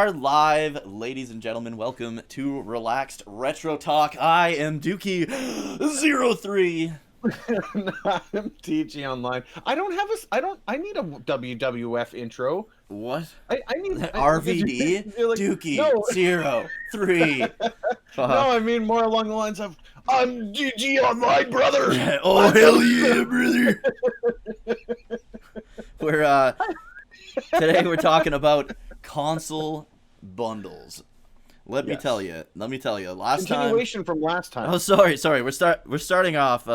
are live, ladies and gentlemen. Welcome to Relaxed Retro Talk. I am Dookie03. I'm TG Online. I need a WWF intro. What? I need RVD? you're like, Dookie no. 03. No, I mean more along the lines of I'm GG Online, brother. Oh, hell yeah, brother. Today we're talking about console bundles. Let me tell you. Last Continuation from last time. Oh, sorry. We're starting off.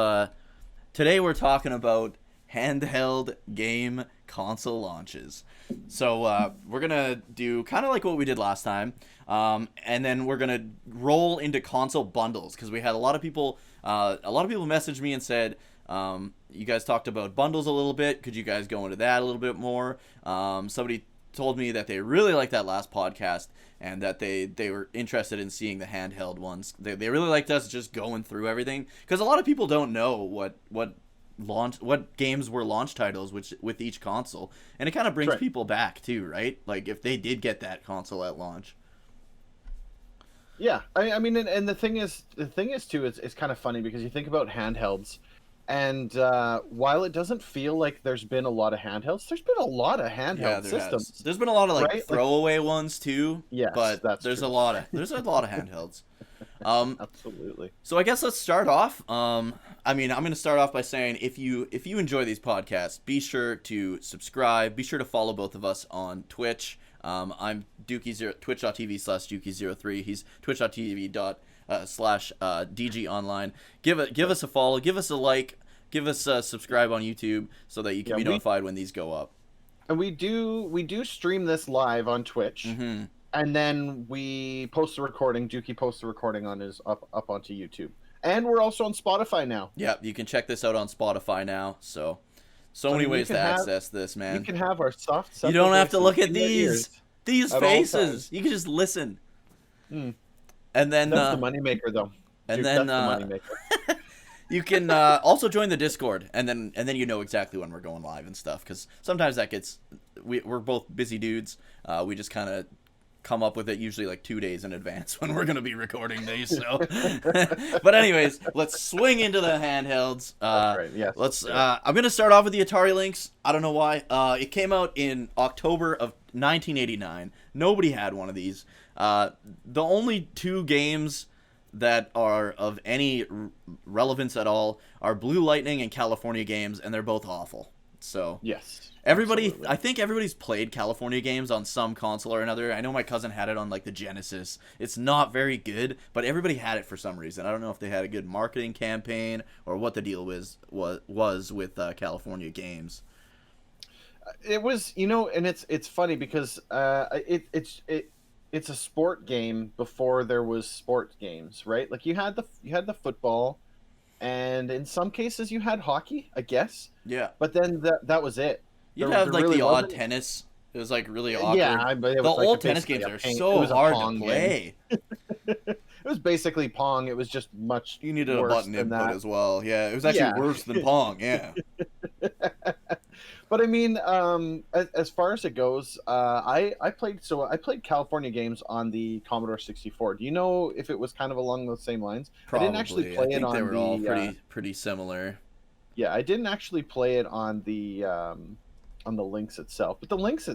Today we're talking about handheld game console launches. So we're gonna do kind of like what we did last time, and then we're gonna roll into console bundles because we had a lot of people. Messaged me and said, you guys talked about bundles a little bit. Could you guys go into that a little bit more? Somebody told me that they really liked that last podcast and that they were interested in seeing the handheld ones. They really liked us just going through everything because a lot of people don't know what games were launch titles with each console, and it kind of brings people back too, right? Like if they did get that console at launch. Yeah, I mean, and the thing is too, it's kind of funny because you think about handhelds. And while it doesn't feel like there's been a lot of handhelds, there's been a lot of handheld systems. There's been a lot of throwaway ones too. Yes, but there's true. a lot of handhelds. Absolutely. So I guess let's start off. I'm going to start off by saying if you enjoy these podcasts, be sure to subscribe. Be sure to follow both of us on Twitch. I'm twitch.tv/Dookie03. He's twitch.tv/DG Online. Give us a follow, give us a like, give us a subscribe on YouTube so that you can be notified when these go up. And we do stream this live on Twitch, and then we post the recording. Dookie posts the recording on his up onto YouTube, and we're also on Spotify now. Yeah, you can check this out on Spotify now. So many ways to access this, man. You can have our soft. You don't have to look at these faces. You can just listen. And then that's the moneymaker, though. And Dude, then that's the moneymaker. You can also join the Discord, and then you know exactly when we're going live and stuff. Because sometimes that gets we're both busy dudes. We just kind of come up with it usually like 2 days in advance when we're gonna be recording these. So, but anyways, let's swing into the handhelds. That's right. Yes. I'm gonna start off with the Atari Lynx. I don't know why. It came out in October of 1989. Nobody had one of these. The only two games that are of any relevance at all are Blue Lightning and California Games, and they're both awful. So yes, absolutely. I think everybody's played California Games on some console or another. I know my cousin had it on like the Genesis. It's not very good, but everybody had it for some reason. I don't know if they had a good marketing campaign or what the deal was with California Games. It was, and it's funny because it's a sport game before there was sport games, right? Like you had the football, and in some cases you had hockey, I guess. Yeah. But then that was it. You'd have like really the odd tennis. It was like really awkward. Yeah, the old tennis games are so hard to play. It was basically Pong. It was just much. You needed a button input as well. Yeah, it was actually worse than Pong. Yeah. But I mean, as far as it goes, I played California Games on the Commodore 64. Do you know if it was kind of along those same lines? Probably. I didn't actually play it on they were all pretty similar. Yeah, I didn't actually play it on the Lynx itself, but the Lynx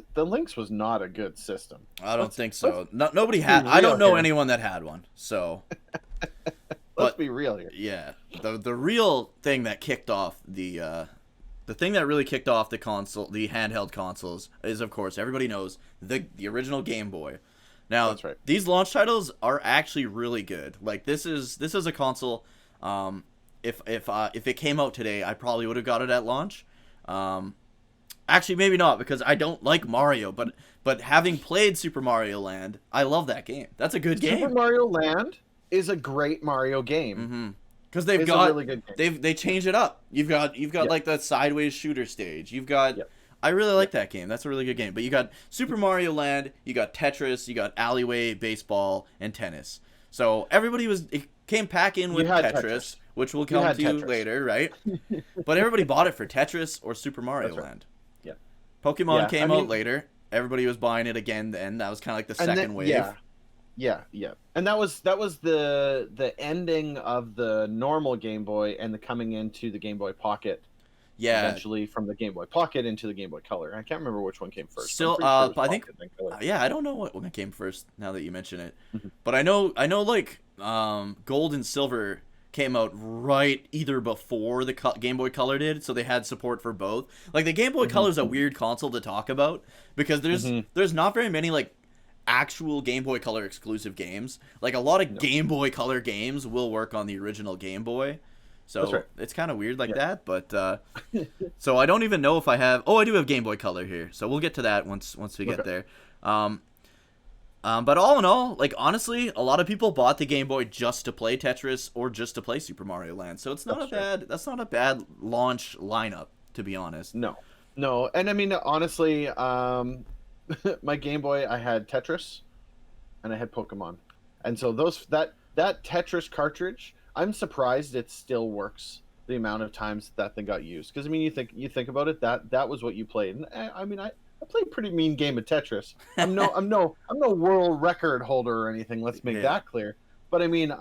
was not a good system. I don't think so. Nobody had. I don't know anyone that had one. So let's be real here. Yeah, the real thing that kicked off the thing that really kicked off the handheld consoles is, of course, everybody knows the original Game Boy. Now, that's right. These launch titles are actually really good. Like this is a console. If it came out today, I probably would have got it at launch. Actually, maybe not because I don't like Mario. But having played Super Mario Land, I love that game. That's a good game. Super Mario Land is a great Mario game. Mm-hmm. Because they've they changed it up. You've got like that sideways shooter stage. You've got I really like that game. That's a really good game. But you got Super Mario Land, you got Tetris, you got Alleyway, baseball, and tennis. So everybody came pack in with Tetris, which we'll come to later, right? But everybody bought it for Tetris or Super Mario Land. Yeah. Pokemon came out later. everybody was buying it again. Then that was kind of like the second wave. Yeah. And that was the ending of the normal Game Boy and the coming into the Game Boy Pocket. Yeah. Eventually from the Game Boy Pocket into the Game Boy Color. I can't remember which one came first. Still, sure I think, I don't know what one came first. Now that you mention it, but I know, like, Gold and Silver came out right either before the Game Boy Color did, so they had support for both. Like the Game Boy Color is a weird console to talk about because there's not very many like actual Game Boy Color exclusive games. Like a lot of Game Boy Color games will work on the original Game Boy. So it's kind of weird like that, but so I don't even know if I have. Oh, I do have Game Boy Color here, so we'll get to that once we get there. But all in all, like honestly, a lot of people bought the Game Boy just to play Tetris or just to play Super Mario Land. So it's not That's not a bad launch lineup, to be honest. No, and I mean honestly, my Game Boy, I had Tetris, and I had Pokemon, and so that Tetris cartridge. I'm surprised it still works the amount of times that thing got used. Because I mean, you think about it, that was what you played. And I mean, I played a pretty mean game of Tetris. I'm no world record holder or anything. Let's make that clear. But I mean,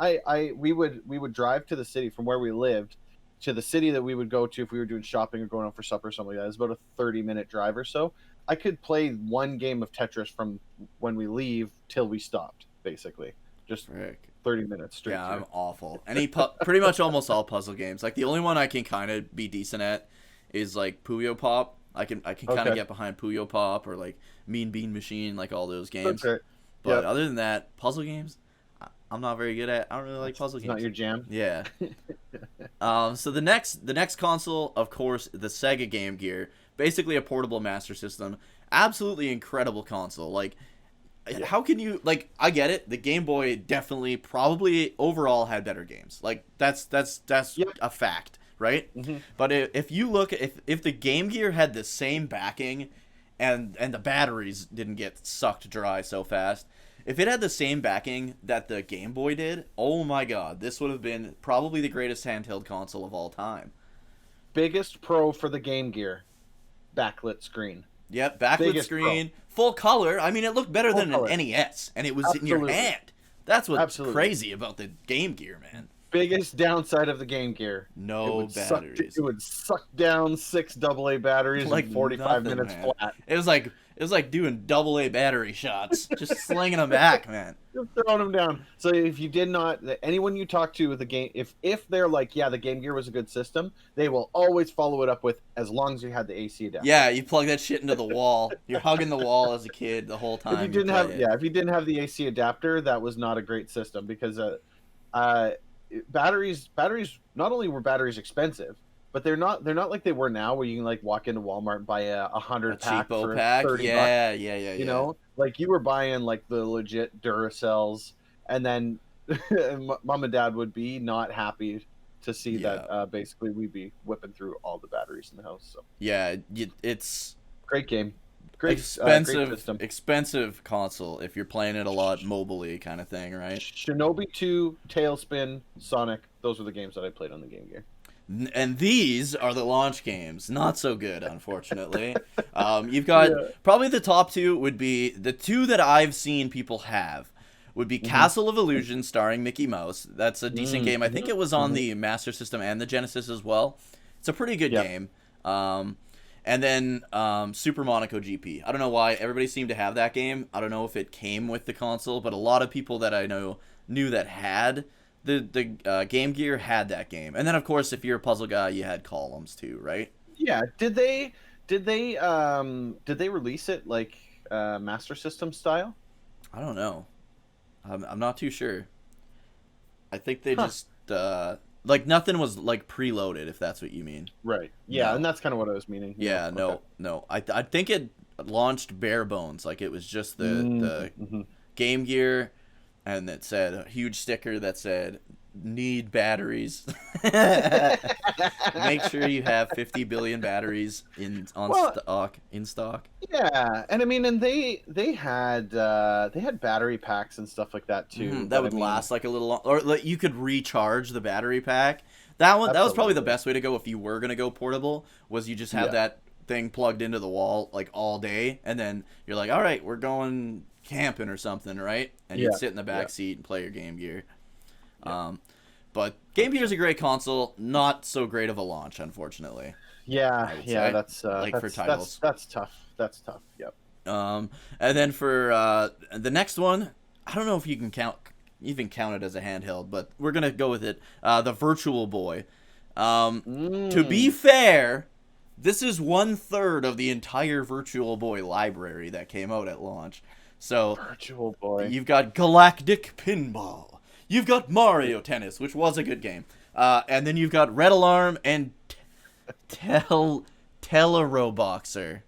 we would drive to the city from where we lived to the city that we would go to if we were doing shopping or going out for supper or something like that. It's about a 30-minute drive or so. I could play one game of Tetris from when we leave till we stopped, basically. Just 30 minutes straight. Yeah, I'm awful. Pretty much almost all puzzle games. Like the only one I can kind of be decent at is like Puyo Pop. I can kind of get behind Puyo Pop or like Mean Bean Machine, like all those games. Okay. But other than that, puzzle games, I'm not very good at. I don't really like puzzle games. Not your jam. Yeah. So the next console, of course, the Sega Game Gear, basically a portable Master System. Absolutely incredible console. Like. How can you like? I get it. The Game Boy definitely, probably overall had better games. Like that's a fact, right? But if you look, if the Game Gear had the same backing, and the batteries didn't get sucked dry so fast, if it had the same backing that the Game Boy did, oh my God, this would have been probably the greatest handheld console of all Biggest pro for the Game Gear, backlit screen. Yep, backlit screen, full color. I mean, it looked better than an NES, and it was in your hand. That's what's crazy about the Game Gear, man. Biggest downside of the Game Gear. No batteries. It would suck down 6 AA batteries like in 45 minutes flat. It was like doing AA battery shots, just slinging them back, man. Just throwing them down. So if you did not, anyone you talk to with the game, if they're like, yeah, the Game Gear was a good system, they will always follow it up with, as long as you had the AC adapter. Yeah, you plug that shit into the wall. You're hugging the wall as a kid the whole time. If you didn't have the AC adapter, that was not a great system because batteries not only were batteries expensive, but they're not like they were now where you can like walk into Walmart and buy a 100 pack for $30. Yeah. You know, like you were buying like the legit Duracells, and then mom and dad would be not happy to see that basically we'd be whipping through all the batteries in the house. So yeah, it's great game. Great, expensive console if you're playing it a lot mobily, kind of thing, right? Shinobi 2, Tailspin, Sonic. Those were the games that I played on the Game Gear. And these are the launch games. Not so good, unfortunately. You've got probably the top two would be the two that I've seen people have would be Castle of Illusion starring Mickey Mouse. That's a decent game. I think it was on the Master System and the Genesis as well. It's a pretty good game. And then Super Monaco GP. I don't know why everybody seemed to have that game. I don't know if it came with the console, but a lot of people that I knew that had the Game Gear had that game. And then of course, if you're a puzzle guy, you had Columns too, right? Yeah. Did they release it like Master System style? I don't know. I'm not too sure. I think they just like nothing was like preloaded, if that's what you mean. Right. Yeah, no. And that's kind of what I was meaning. Yeah. No. I think it launched bare bones. Like it was just the Game Gear, and it said a huge sticker that said "Need batteries." Make sure you have 50 billion batteries in stock. Yeah, and I mean, and they had battery packs and stuff like that too. That would last like a little long, or like, you could recharge the battery pack. That was probably the best way to go if you were gonna go portable. Was you just have that thing plugged into the wall like all day, and then you're like, all right, we're going camping or something, right? And you'd Yeah. sit in the Yeah. back seat and play your Game Gear. Yeah. But Game Gear is a great console, not so great of a launch, unfortunately. Yeah. I would Yeah. say, That's like for that's titles. that's tough. That's tough. Yep. And then for the next one, I don't know if you can even count it as a handheld, but we're gonna go with it. The Virtual Boy. To be fair, this is 1/3 of the entire Virtual Boy library that came out at launch. So Virtual Boy. you've got Galactic Pinball. You've got Mario Tennis, which was a good game. And then you've got Red Alarm and Teleroboxer.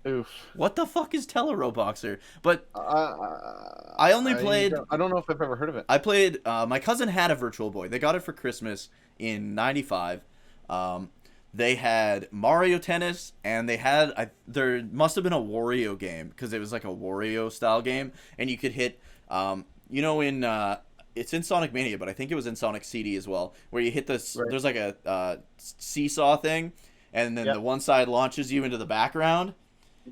Oof. What the fuck is Teleroboxer? But I only played. I don't know if I've ever heard of it. I played. My cousin had a Virtual Boy. They got it for Christmas in '95. They had Mario Tennis, and they had. There must have been a Wario game because it was like a Wario style game, and you could hit. It's in Sonic Mania, but I think it was in Sonic CD as well, where you hit this. Right. There's like a seesaw thing, and then Yep. the one side launches you into the background.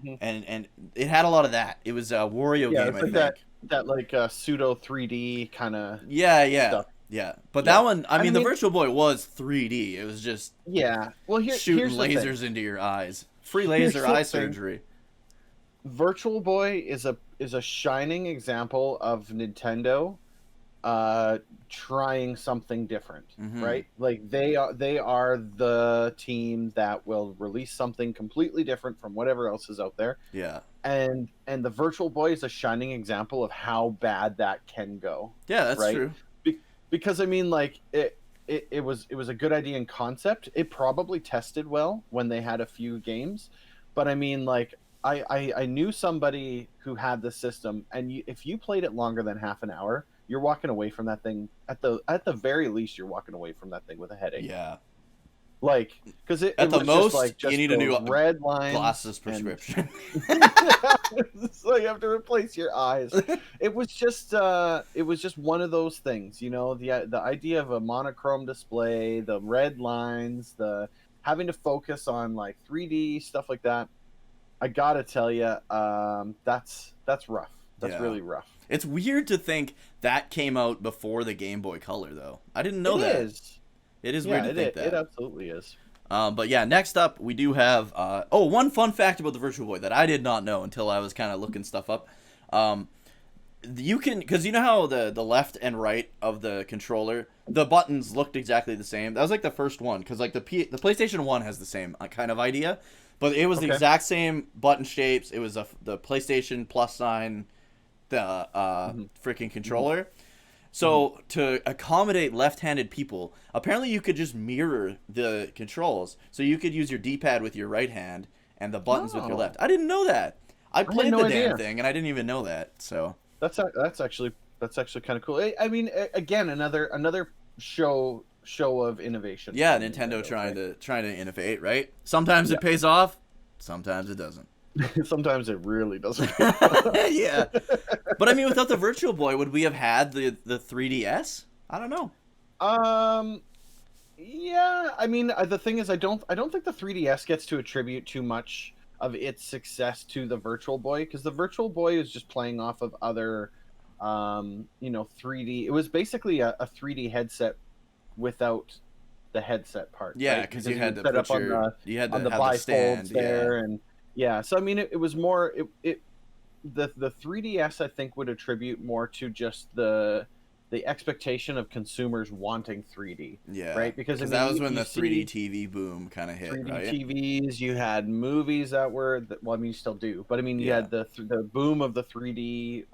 Mhm. And it had a lot of that. It was a Wario Yeah, game, it's I like think. that like pseudo 3D kind of Yeah. stuff. Yeah. But Yeah. that one, I mean, the mean- Virtual Boy was 3D. It was just Yeah. Well, shooting here's the thing. lasers into your eyes. Free Here's laser the eye thing. surgery. Virtual Boy is a shining example of Nintendo trying something different, Mhm. right? Like they are the team that will release something completely different from whatever else is out there. Yeah. And the Virtual Boy is a shining example of how bad that can go. Yeah, that's Right? true. Because I mean, like it was a good idea in concept. It probably tested well when they had a few games, but I mean, like I knew somebody who had the system, and if you played it longer than half an hour, you're walking away from that thing at the very least. You're walking away from that thing with a headache. Yeah. Like because it At the was most, just like you need a new those red lines, Glasses and- prescription. so you have to replace your eyes. It was just one of those things, you know, the idea of a monochrome display, the red lines, the having to focus on like 3D stuff like that. I gotta tell you, that's rough. That's Yeah. really rough. It's weird to think that came out before the Game Boy Color, though. I didn't know It that. is. It is Yeah, weird to think that. it absolutely is. But yeah, next up we do have one fun fact about the Virtual Boy that I did not know until I was kind of looking stuff up. You can, because you know how the left and right of the controller, the buttons looked exactly the same. That was like the first one, because like the PlayStation 1 has the same kind of idea, but it was the Okay. exact same button shapes. It was the PlayStation plus sign, the freaking controller. So to accommodate left-handed people, apparently you could just mirror the controls. So you could use your D-pad with your right hand and the buttons with your Oh. left. I didn't know that. I had played no the damn idea. thing and I didn't even know that. So That's actually kind of cool. I mean, again, another show of innovation. yeah, from Nintendo right? trying to innovate, right? Sometimes it pays off, sometimes it doesn't. Sometimes it really doesn't. Yeah. But I mean, without the Virtual Boy, would we have had the 3DS? I don't know. Yeah. I mean, the thing is, I don't think the 3DS gets to attribute too much of its success to the Virtual Boy, because the Virtual Boy is just playing off of other, 3D. It was basically a 3D headset without the headset part. Yeah, right? because you would had to set put up on your you had to the have the stand. bifolds there, Yeah. and yeah. So I mean, it was more the 3DS I think would attribute more to just the expectation of consumers wanting 3D. Yeah. Right? Because I that mean, was when you the 3D see TV boom kind of hit, 3D right? TVs, you had movies that were well, I mean, you still do, but I mean, you Yeah. had the boom of the 3D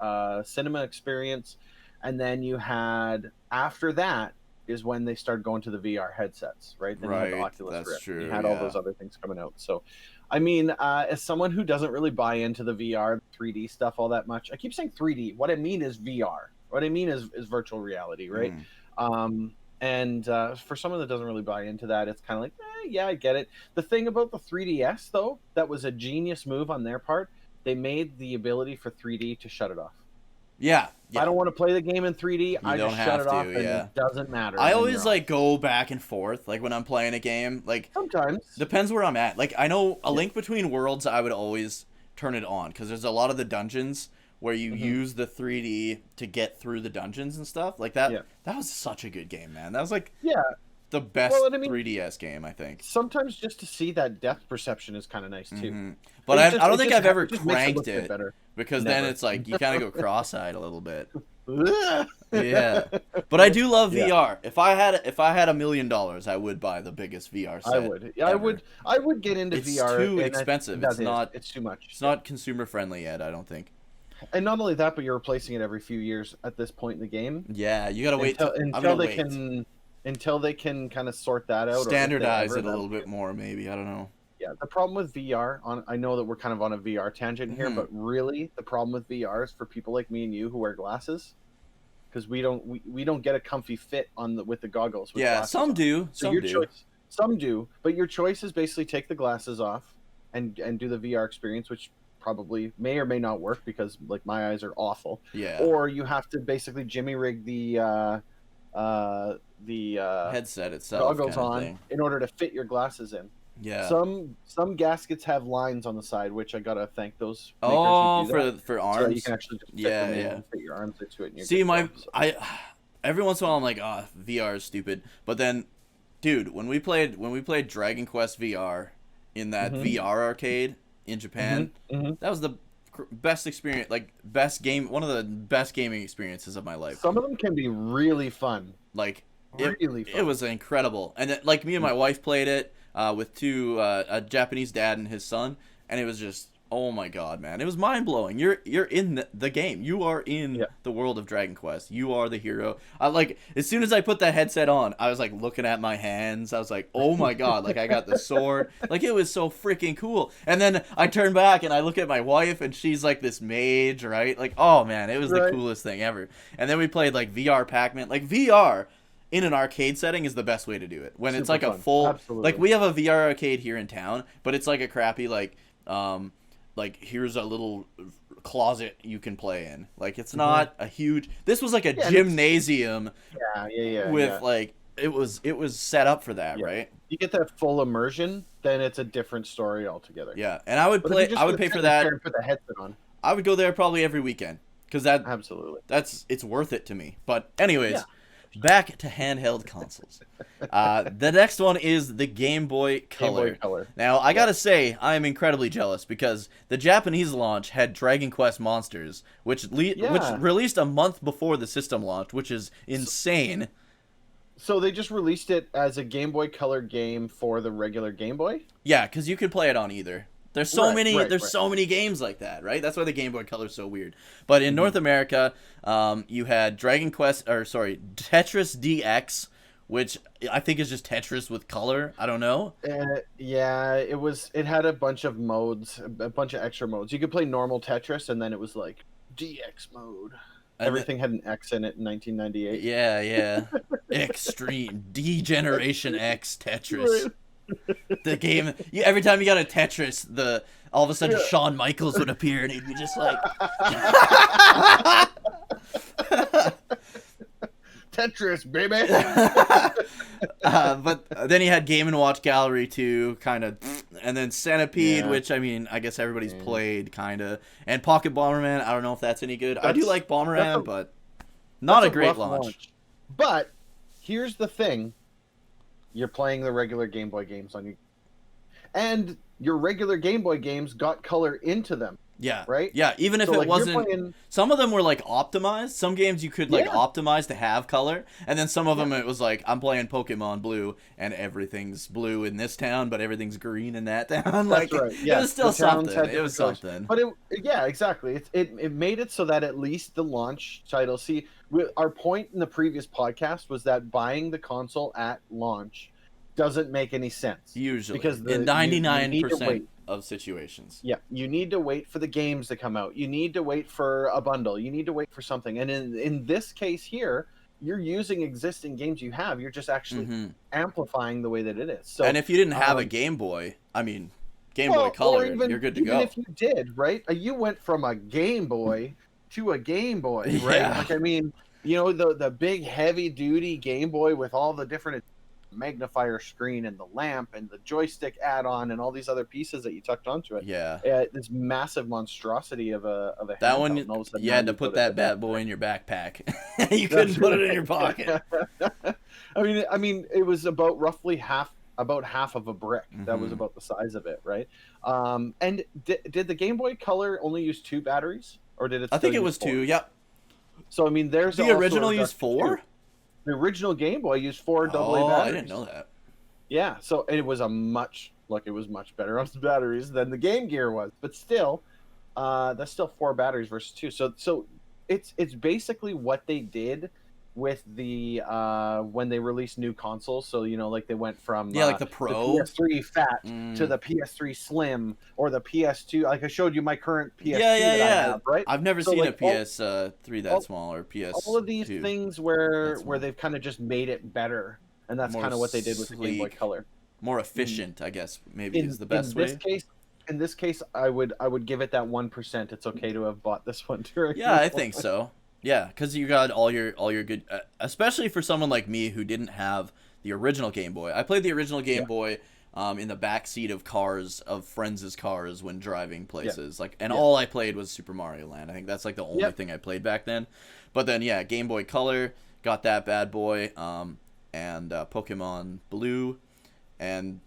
cinema experience, and then you had after that is when they started going to the VR headsets, right? Then you had the Right, Oculus that's Rift. true, You had all yeah. those other things coming out. So, I mean, as someone who doesn't really buy into the VR 3D stuff all that much, I keep saying 3D. What I mean is VR. What I mean is virtual reality, right? And for someone that doesn't really buy into that, it's kind of like, yeah, I get it. The thing about the 3DS, though, that was a genius move on their part. They made the ability for 3D to shut it off. Yeah, If I yeah. don't want to play the game in 3D, You I don't just shut have it off, to. and Yeah. it doesn't matter. I And then always you're off. like go back and forth like when I'm playing a game. Like Sometimes. depends where I'm at. Like I know A Yeah. Link Between Worlds, I would always turn it on because there's a lot of the dungeons where you Hmm. use the 3D to get through the dungeons and stuff. Like that. Yeah. That was such a good game, man. That was like Yeah. the Well, best and I mean, 3DS game, I think. sometimes just to see that depth perception is kind of nice too. But I don't It think just I've ever it just makes it look cranked a bit it better. because then Never. it's like you kind of go cross-eyed a little bit. yeah. Yeah, but I do love Yeah. VR. If I had $1 million, I would buy the biggest VR set. I would. Yeah, ever. I would get into It's VR. too and expensive. that It's is, not. It's too much. It's not consumer friendly yet. I don't think. And not only that, but you're replacing it every few years at this point in the game. Yeah, you gotta wait. Until, I'm until gonna they wait. can until they can kind of sort that out. Standardize or if they it a ever, little bit more, maybe. I don't know. Yeah, the problem with VR, I know that we're kind of on a VR tangent here, Mhm. but really the problem with VR is for people like me and you who wear glasses, because we don't get a comfy fit with the goggles. With Yeah, glasses some on. do. So Some your do. choice, some do, but your choice is basically take the glasses off and do the VR experience, which probably may or may not work because like my eyes are awful. Yeah. Or you have to basically jimmy rig the Headset itself. goggles kind of on thing. in order to fit your glasses in. Yeah. Some gaskets have lines on the side, which I gotta thank those makers Oh, who do that, for so arms. that you can actually just fit Yeah, them in yeah. and fit your arms into it. And you're See, good to go. So, every once in a while I'm like, oh, VR is stupid. But then, dude, when we played Dragon Quest VR in that Mhm. VR arcade in Japan, Mhm. that was the best experience, like one of the best gaming experiences of my life. Some of them can be really fun. Like Really fun. it was incredible. And then, like me and my wife played it with a Japanese dad and his son, and it was just oh my god, man! It was mind blowing. You're in the game. You are in the world of Dragon Quest. You are the hero. I like as soon as I put that headset on, I was like looking at my hands. I was like, oh my god! Like I got the sword. Like it was so freaking cool. And then I turn back and I look at my wife, and she's like this mage, right? Like oh man, it was the coolest thing ever. And then we played like VR Pac-Man. Like VR in an arcade setting is the best way to do it. When it's like fun. a full Absolutely. like we have a VR arcade here in town, but it's like a crappy like here's a little closet you can play in. Like it's not a huge. This was like a gymnasium with like it was set up for that, right? You get that full immersion, then it's a different story altogether. Yeah, and I would pay for that. And put the headset on. I would go there probably every weekend because Absolutely. it's worth it to me. But anyways, back to handheld consoles. The next one is the Game Boy Color. Game Boy Color. Now, I gotta say, I am incredibly jealous because the Japanese launch had Dragon Quest Monsters, which released a month before the system launched, which is insane. So they just released it as a Game Boy Color game for the regular Game Boy? Yeah, because you could play it on either. There's so many games like that, right? That's why the Game Boy Color is so weird. But in North America, you had Tetris DX, which I think is just Tetris with color. I don't know. Yeah, it had a bunch of modes, a bunch of extra modes. You could play normal Tetris, and then it was like DX mode. Everything had an X in it in 1998. Yeah. Extreme Degeneration X Tetris. Right. The game. Every time you got a Tetris, all of a sudden Shawn Michaels would appear, and he'd be just like. Tetris, baby. But then you had Game and Watch Gallery 2, kind of, and then Centipede, which I mean, I guess everybody's played, kind of, and Pocket Bomberman. I don't know if that's any good. I do like Bomberman, but not a great launch. But here's the thing: you're playing the regular Game Boy games on you, and your regular Game Boy games got color into them. Yeah. Right? Yeah, even if it wasn't... Some of them were, like, optimized. Some games you could, optimize to have color. And then some of them it was like, I'm playing Pokemon Blue, and everything's blue in this town, but everything's green in that town. Like, that's right. Yeah. It was still something. It was something. But exactly. It made it so that at least the launch title... See, our point in the previous podcast was that buying the console at launch doesn't make any sense. Usually. Because in 99% of situations. Yeah, you need to wait for the games to come out. You need to wait for a bundle. You need to wait for something. And in this case here, you're using existing games you have. You're just actually amplifying the way that it is. So, and if you didn't have a Game Boy, I mean, Game Boy Color, you're good to go. Even if you did, right? You went from a Game Boy to a Game Boy, right? Yeah. Like, I mean, you know, the big heavy duty Game Boy with all the different magnifier screen and the lamp and the joystick add-on and all these other pieces that you tucked onto it. Yeah. This massive monstrosity of a That handheld. one, And all of a sudden you now had to you put it in that the bad backpack. boy in your backpack. You couldn't put it in your pocket. I mean, it was about roughly half of a brick. That was Mhm. about the size of it, right? And did the Game Boy Color only use 2 batteries, or did it I still think it use was 4? 2. Yep. So I mean, there's The also a original used reduction, too. 4? The original Game Boy used 4 AA Oh, batteries. I didn't know that. Yeah, so it was it was much better on batteries than the Game Gear was, but still, that's still 4 batteries versus 2. So it's basically what they did with the when they released new consoles. So you know, like they went from Yeah, like the the Pro. PS3 Fat to Mm. the PS3 Slim or the PS2. Like I showed you my current PS2 Yeah, yeah, that I yeah. have, right? I've never So seen a like PS3 that all, small or all of these PS2 things that where small. they've kind of just made it better, and that's More kind of what they did with the Game Boy sleek, Color. more Mhm. efficient, I guess maybe is the best this way. case, I would give it that 1%. It's okay to have bought this one during Yeah, the I think so. Yeah, because you got all your good, especially for someone like me who didn't have the original Game Boy. I played the original Game Yeah. Boy in the back seat of cars of friends' cars when driving places. Like, and Yeah. all I played was Super Mario Land. I think that's like the only Yep. thing I played back then. But then yeah, Game Boy Color got that bad boy, and Pokemon Blue, and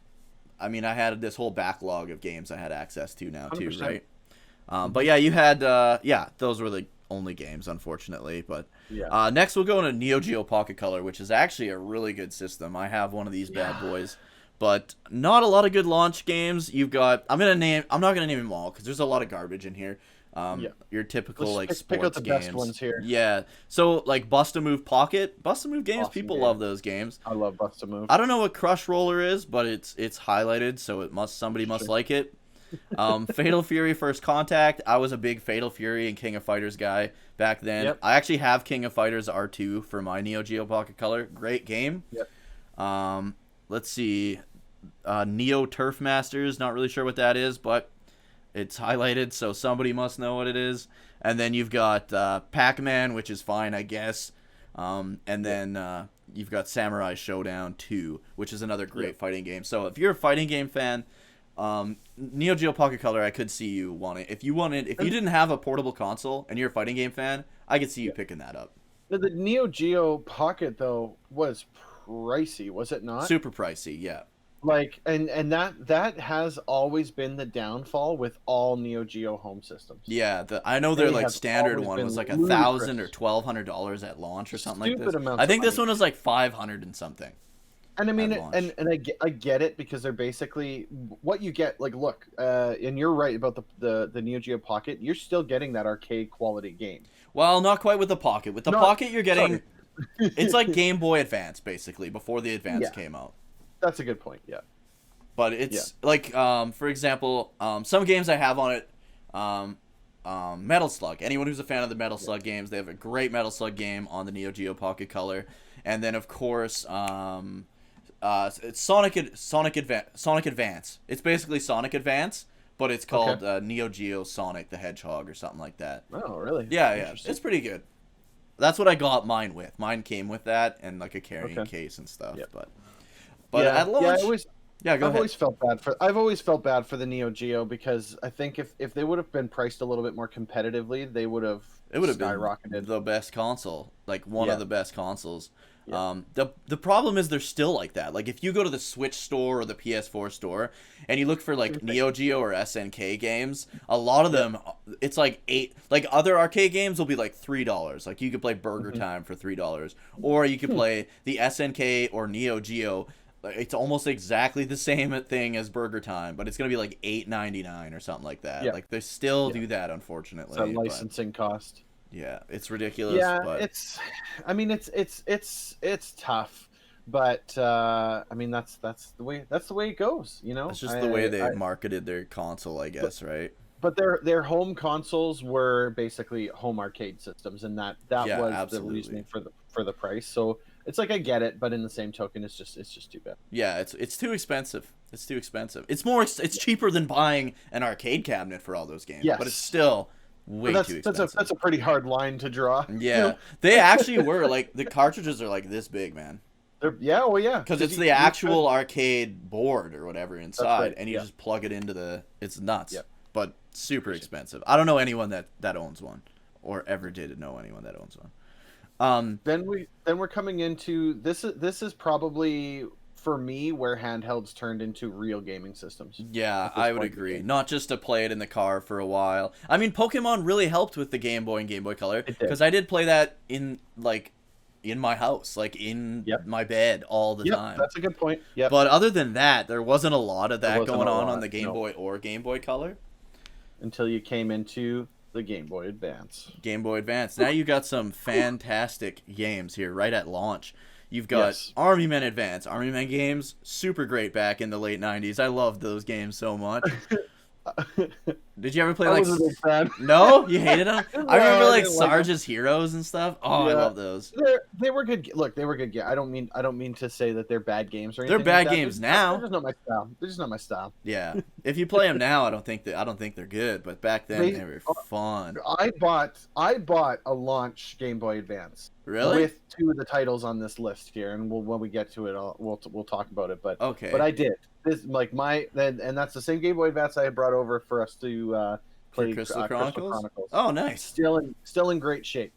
I mean I had this whole backlog of games I had access to now too, 100%. right? But yeah, you had yeah, those were the only games, unfortunately. But Yeah. next we'll go into Neo Geo Pocket Color, which is actually a really good system. I have one of these bad Yeah. boys, but not a lot of good launch games. You've got I'm not gonna name them all because there's a lot of garbage in here. Yeah. Your typical like Pick out sports the games. best ones here. Yeah, so like Bust a Move Pocket, Bust a Move games. Awesome People game. love those games. I love Bust a Move. I don't know what Crush Roller is, but it's highlighted, so somebody must Sure. like it. Fatal Fury First Contact. I was a big Fatal Fury and King of Fighters guy back then. Yep. I actually have King of Fighters R2 for my Neo Geo Pocket Color. Great game. Yep. Let's see. Neo Turf Masters. Not really sure what that is, but it's highlighted, so somebody must know what it is. And then you've got Pac-Man, which is fine, I guess. And then you've got Samurai Showdown 2, which is another great fighting game. So if you're a fighting game fan, Neo Geo Pocket Color, I could see you wanting. If you didn't have a portable console and you're a fighting game fan, I could see you picking that up. The Neo Geo Pocket though was pricey, was it not? Super pricey, yeah. Like, and that has always been the downfall with all Neo Geo home systems. Yeah, I know their They like have standard always one been was like ludicrous. $1,000 or $1,200 at launch or something like Stupid this. amounts I of think this money. one was like 500 and something. And I mean, At launch. and I get it because they're basically what you get. Like, look, and you're right about the Neo Geo Pocket. You're still getting that arcade quality game. Well, not quite with the Pocket. With the Pocket, you're getting it's like Game Boy Advance basically before the Advance came out. That's a good point. Yeah. But it's like, for example, some games I have on it, Metal Slug. Anyone who's a fan of the Metal Slug games, they have a great Metal Slug game on the Neo Geo Pocket Color. And then, of course, it's Sonic Advance. It's basically Sonic Advance, but it's called Neo Geo Sonic the Hedgehog or something like that. Oh, really? Yeah, it's pretty good. That's what I got mine with. Mine came with that and like a carrying case and stuff. Yep. But at launch, go ahead. I've always felt bad for the Neo Geo because I think if they would have been priced a little bit more competitively, they would have skyrocketed. Been the best console, like one of the best consoles. Yeah. The problem is they're still like that. Like if you go to the Switch store or the PS4 store and you look for like Neo Geo or SNK games, a lot of them it's like like other arcade games will be like $3. Like you could play Burger Time for $3, or you could play the SNK or Neo Geo. It's almost exactly the same thing as Burger Time, but it's gonna be like $8.99 or something like that. Yeah. Like they still do that, unfortunately. It's a licensing cost. Yeah, it's ridiculous. Yeah, but it's tough, but I mean that's the way it goes. You know, it's just the way they marketed their console, I guess, right? But their home consoles were basically home arcade systems, and that was absolutely the reasoning for the price. So it's like I get it, but in the same token, it's just too bad. Yeah, it's too expensive. It's too expensive. It's cheaper than buying an arcade cabinet for all those games. Yes. But it's still Way But too that's a expensive. pretty hard line to draw. Yeah, they actually were like the cartridges are like this big, man. Yeah, well, yeah, Because it's the you actual could. arcade board or whatever That's inside, right. and you Yeah, just plug it into the. It's nuts, yeah. but super expensive. I don't know anyone that owns one, or ever did know anyone that owns one. Then we're coming into this. This is probably for me where handhelds turned into real gaming systems. Yeah, At this I would point in the agree. game. Not just to play it in the car for a while. I mean, Pokemon really helped with the Game Boy and Game Boy Color It did. because I did play that in my house, like in Yep. my bed all the Yep. time. That's a good point. Yep. But other than that, there wasn't a lot of There that wasn't going a on lot. the Game No. Boy or Game Boy Color. Until you came into the Game Boy Advance. Game Boy Advance. Now you got some fantastic games here right at launch. You've got Yes. Army Men Advance. Army Men games, super great back in the late 90s. I loved those games so much. Did you ever play I like was a big fan. No? You hated them? No, I remember I like didn't like 'em. Sarge's Heroes and stuff. Oh, I Yeah. love those. They were good. Look, they were good. Yeah, I don't mean to say that they're bad games or They're anything. bad like that. games They're now. just not my style. They're just not my style. Yeah. If you play them now, I don't think they're good, but back then they were fun. I bought a launch Game Boy Advance Really? with two of the titles on this list here, and when we get to it, we'll talk about it. But Okay. I did this like and that's the same Game Boy Advance I had brought over for us to play Crystal Crystal Chronicles? Chronicles. Oh, nice. Still in great shape.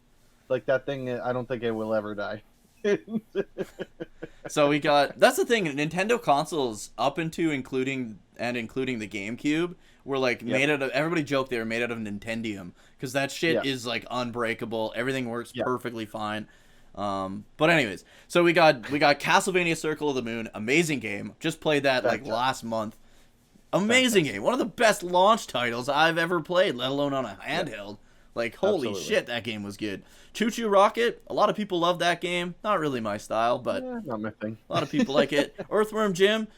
Like that thing, I don't think it will ever die. So we got that's the thing. Nintendo consoles up into including the GameCube were like made out of. Everybody joked they were made out of Nintendium because that shit is like unbreakable. Everything works perfectly fine. But anyways, so we got Castlevania Circle of the Moon, amazing game. Just played that like last month. Amazing game. One of the best launch titles I've ever played, let alone on a handheld. Like, holy shit, that game was good. Choo Choo Rocket, a lot of people love that game. Not really my style, but not my thing. a lot of people like it. Earthworm Jim,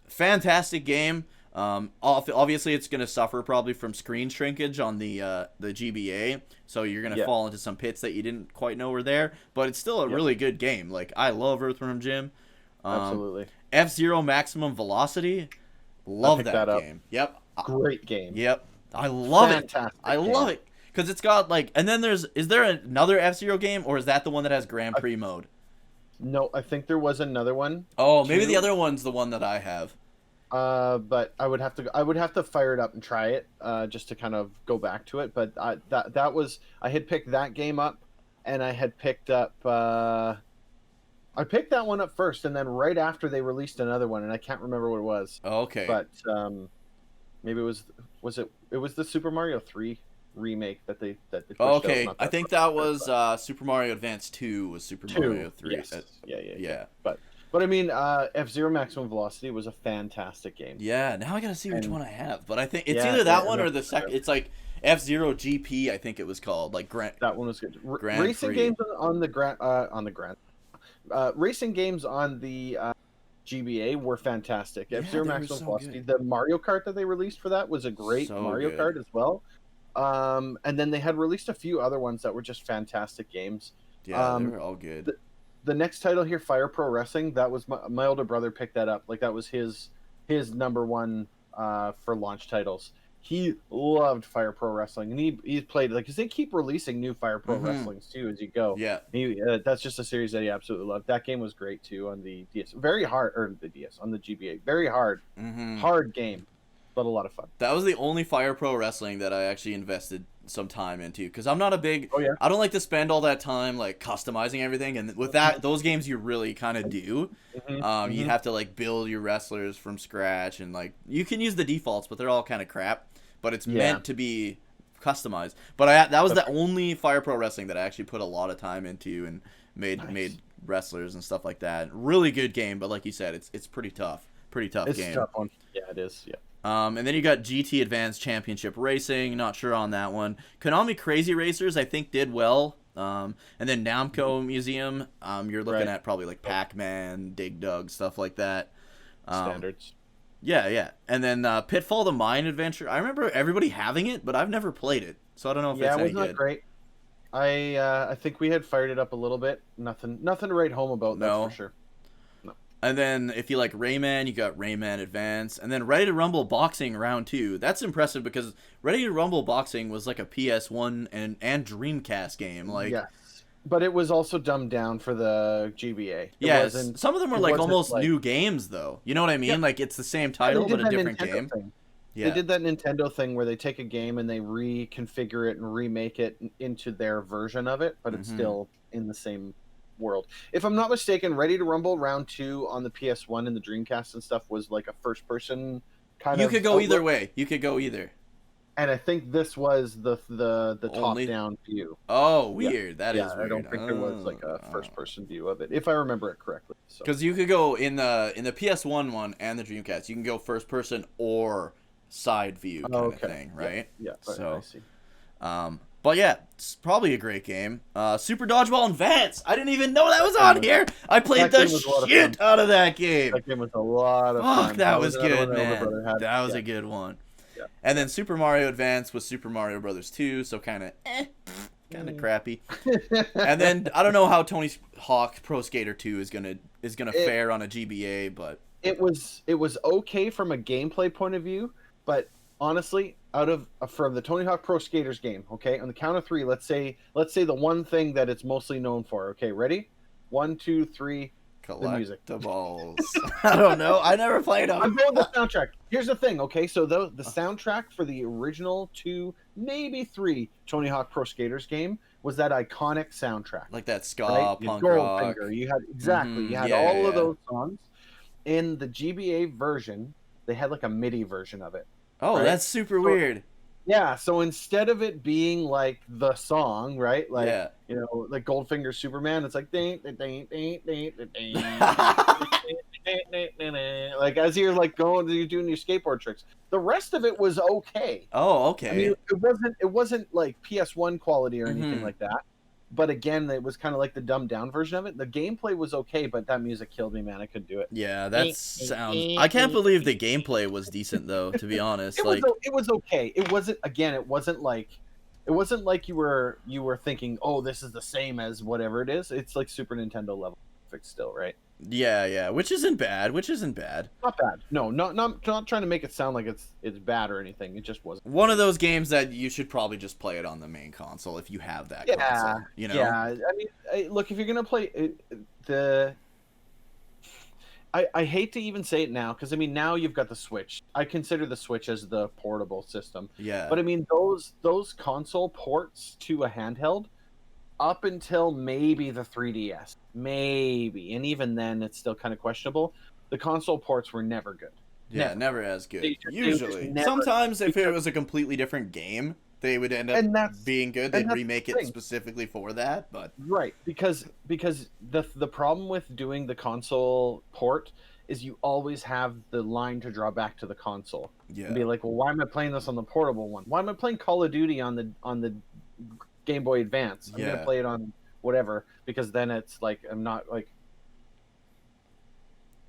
fantastic game. Obviously, it's going to suffer probably from screen shrinkage on the GBA, so you're going to fall into some pits that you didn't quite know were there, but it's still a really good game. Like, I love Earthworm Jim. Absolutely. F-Zero Maximum Velocity, love that game. Yep. Great game. Yep. I love it. I game. love it. Because it's got, like, and then is there another F-Zero game, or is that the one that has Grand Prix mode? No, I think there was another one. Oh, maybe the other one's the one that I have. But I would have to fire it up and try it, just to kind of go back to it. But that was, I had picked that game up, and I had picked up, I picked that one up first, and then right after they released another one, and I can't remember what it was. Okay. But maybe it was the Super Mario 3 remake that they pushed okay, out, I think that was Super Mario Advance 2 was Super Mario 3. Yes. Yeah. But I mean, F-Zero Maximum Velocity was a fantastic game. Yeah, now I gotta see which one I have. But I think it's Yeah, either that yeah, one or the that's second. true. It's like F-Zero GP, I think it was called. Like That one was good. Grand Racing Prix. games on the racing games on the GBA were fantastic. Yeah, F-Zero they were Maximum so Velocity. good. The Mario Kart that they released for that was a great So Mario good. Kart as well. And then they had released a few other ones that were just fantastic games. Yeah, they were all good. The next title here, Fire Pro Wrestling, that was my older brother picked that up. Like that was his number one for launch titles. He loved Fire Pro Wrestling, and he played like because they keep releasing new Fire Pro Wrestlings too as you go. Yeah. That's just a series that he absolutely loved. That game was great too on the DS. Very hard, or the DS on the GBA. Very hard, hard game, but a lot of fun. That was the only Fire Pro Wrestling that I actually invested some time into because I'm not a big. Oh yeah. I don't like to spend all that time like customizing everything, and with those games you really kind of do. You have to like build your wrestlers from scratch, and like you can use the defaults, but they're all kind of crap. But it's meant to be customized. But that was the only Fire Pro Wrestling that I actually put a lot of time into and made wrestlers and stuff like that. Really good game, but like you said, it's pretty tough. Pretty tough It's game. a tough one. Yeah, it is. Yeah. And then you got GT Advanced Championship Racing. Not sure on that one. Konami Crazy Racers, I think, did well. And then Namco Museum, you're looking at probably like Pac-Man, Dig Dug, stuff like that. Standards. Yeah. And then Pitfall the Mine Adventure. I remember everybody having it, but I've never played it. So I don't know if it's Yeah, it any was not good. great. I think we had fired it up a little bit. Nothing to write home about. That's for sure. And then if you like Rayman, you got Rayman Advance. And then Ready to Rumble Boxing Round 2. That's impressive because Ready to Rumble Boxing was like a PS1 and Dreamcast game. Like, Yes. But it was also dumbed down for the GBA. yes, some of them were like almost like, new games though. You know what I mean? yeah. Like it's the same And title they but did a that different Nintendo game. thing. Yeah. They did that Nintendo thing where they take a game and they reconfigure it and remake it into their version of it, but it's still in the same world. If I'm not mistaken, Ready to Rumble Round 2 on the PS1 and the Dreamcast and stuff was like a first person kind You of could go either outlook. way. You could go either. And I think this was the Only- top down view. Oh, Yeah. weird. That is weird. I don't think there was like a first person view of it, if I remember it correctly. So Because you could go in the PS1 one and the Dreamcast. You can go first person or side view kind of thing, right? Yeah. So, I see. but yeah, it's probably a great game. Super Dodgeball Advance. I didn't even know that was on here. I played That the game was a lot of shit fun. out of that game. That game was a lot of fun. Fuck, that was another good, one my older man. brother had. That was Yeah. a good one. Yeah. And then Super Mario Advance was Super Mario Brothers 2, so kind of crappy. And then I don't know how Tony Hawk Pro Skater 2 is gonna fare on a GBA, but It was okay from a gameplay point of view, but honestly, from the Tony Hawk Pro Skaters game, okay, on the count of 3, let's say the one thing that it's mostly known for. Okay, ready? 1, 2, 3. The music. collectibles. I don't know. I never played them. I'm going with the soundtrack. Here's the thing, okay? So the soundtrack for the original 2, maybe 3 Tony Hawk Pro Skaters game was that iconic soundtrack. Like that ska, Right? punk Goldfinger. rock. You had you had yeah, all yeah. of those songs. In the GBA version, they had like a MIDI version of it. Oh, right? that's super weird. Yeah, so instead of it being like the song, right? Like Yeah. you know, like Goldfinger Superman, it's like ding, ding, ding, ding, ding, ding, like as you're like you're doing your skateboard tricks. The rest of it was okay. Oh, okay. I mean, it wasn't like PS1 quality or anything like that. But again, it was kind of like the dumbed down version of it. The gameplay was okay, but that music killed me, man. I couldn't do it. Yeah, that sounds. I can't believe the gameplay was decent though. To be honest, It was okay. It wasn't like you were thinking, oh, this is the same as whatever it is. It's like Super Nintendo level perfect still, right? yeah, which isn't bad. Not bad. No, not trying to make it sound like it's bad or anything. It just wasn't. One of those games that you should probably just play it on the main console if you have that console. You know? Yeah. I mean, look, if you're gonna play it, I hate to even say it now because I mean now you've got the Switch. I consider the Switch as the portable system. Yeah. But I mean those console ports to a handheld, up until maybe the 3DS, maybe, and even then it's still kind of questionable. The console ports were never good. Yeah, never as good. They just Usually, never- sometimes if it was a completely different game, they would end And up that's- being good. and They'd that's remake the it thing. specifically for that. But Right, because the problem with doing the console port is you always have the line to draw back to the console yeah, and be like, well, why am I playing this on the portable one? Why am I playing Call of Duty on the Game Boy Advance? I'm Yeah. gonna play it on whatever because then it's like I'm not like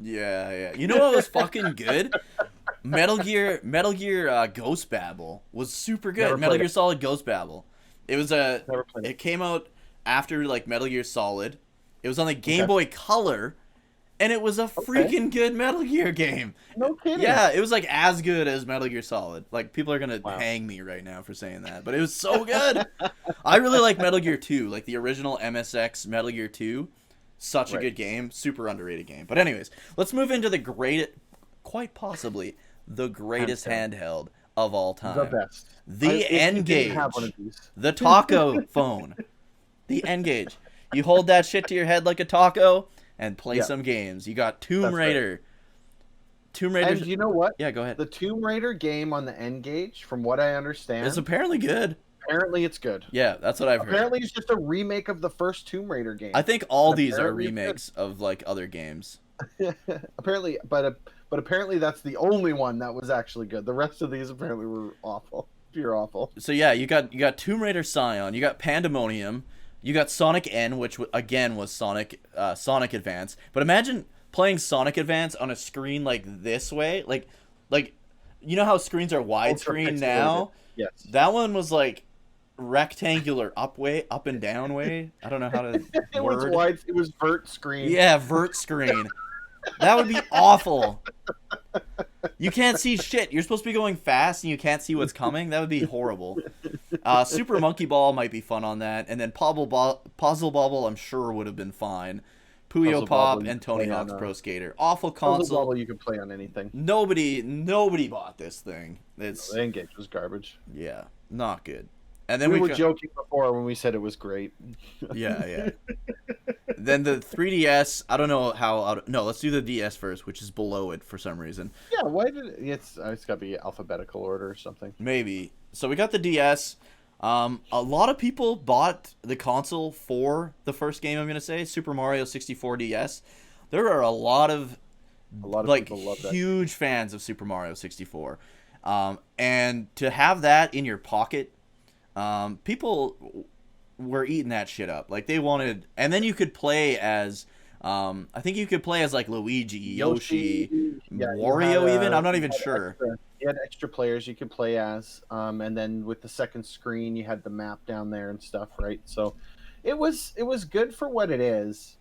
yeah. You know what was fucking good? Metal Gear Ghost Babel was super good. Never Metal played Gear it. Solid Ghost Babel. It was never played it. it came out after like Metal Gear Solid. It was on the Game Okay. Boy Color, and it was a freaking good Metal Gear game. No kidding. Yeah, it was like as good as Metal Gear Solid. Like people are gonna Wow. hang me right now for saying that, but it was so good. I really like Metal Gear 2, like the original MSX Metal Gear 2. Such a Right. good game, super underrated game. But anyways, let's move into quite possibly the greatest handheld of all time. The best. The If you didn't N-Gage. have one of these. The taco phone. The N-Gage. You hold that shit to your head like a taco and play Yeah. some games. You got Tomb That's right. Raider. Tomb Raider. And you know what? Yeah, go ahead. The Tomb Raider game on the N-Gage, from what I understand, It's apparently good. apparently it's good. Yeah, that's what I've heard. Apparently it's just a remake of the first Tomb Raider game. I think all And these are apparently it's good. remakes of like other games. apparently, but apparently that's the only one that was actually good. The rest of these apparently were awful, pure awful. So yeah, you got Tomb Raider Scion, you got Pandemonium, you got Sonic N, which again was Sonic Advance. But imagine playing Sonic Advance on a screen like this way, like you know how screens are widescreen Ultra now. pixelated. Yes. That one was like rectangular up and down way. I don't know how to It was word. wide. It was vert screen. Yeah, vert screen. That would be awful. You can't see shit. You're supposed to be going fast and you can't see what's coming. That would be horrible. Super Monkey Ball might be fun on that, and then Puzzle Bobble I'm sure would have been fine. Puyo Puzzle Pop Bobble you and can Tony play on Hawk's Pro Skater. Awful Puzzle console. Bobble you can play on anything. Nobody bought this thing. It's The Engage was garbage. yeah, not good. And then We were got, joking before when we said it was great. yeah. Then the 3DS. I don't know how. No, let's do the DS first, which is below it for some reason. Yeah, why did it's got to be alphabetical order or something. Maybe. So we got the DS. A lot of people bought the console for the first game. I'm gonna say Super Mario 64 DS. There are a lot of like people love that. huge fans of Super Mario 64, and to have that in your pocket, people were eating that shit up. Like they wanted, and then you could play as. I think you could play as like Luigi, Yoshi, Yeah, Wario. Even I'm not even sure. You had extra players you could play as, and then with the second screen, you had the map down there and stuff, right? So, it was good for what it is,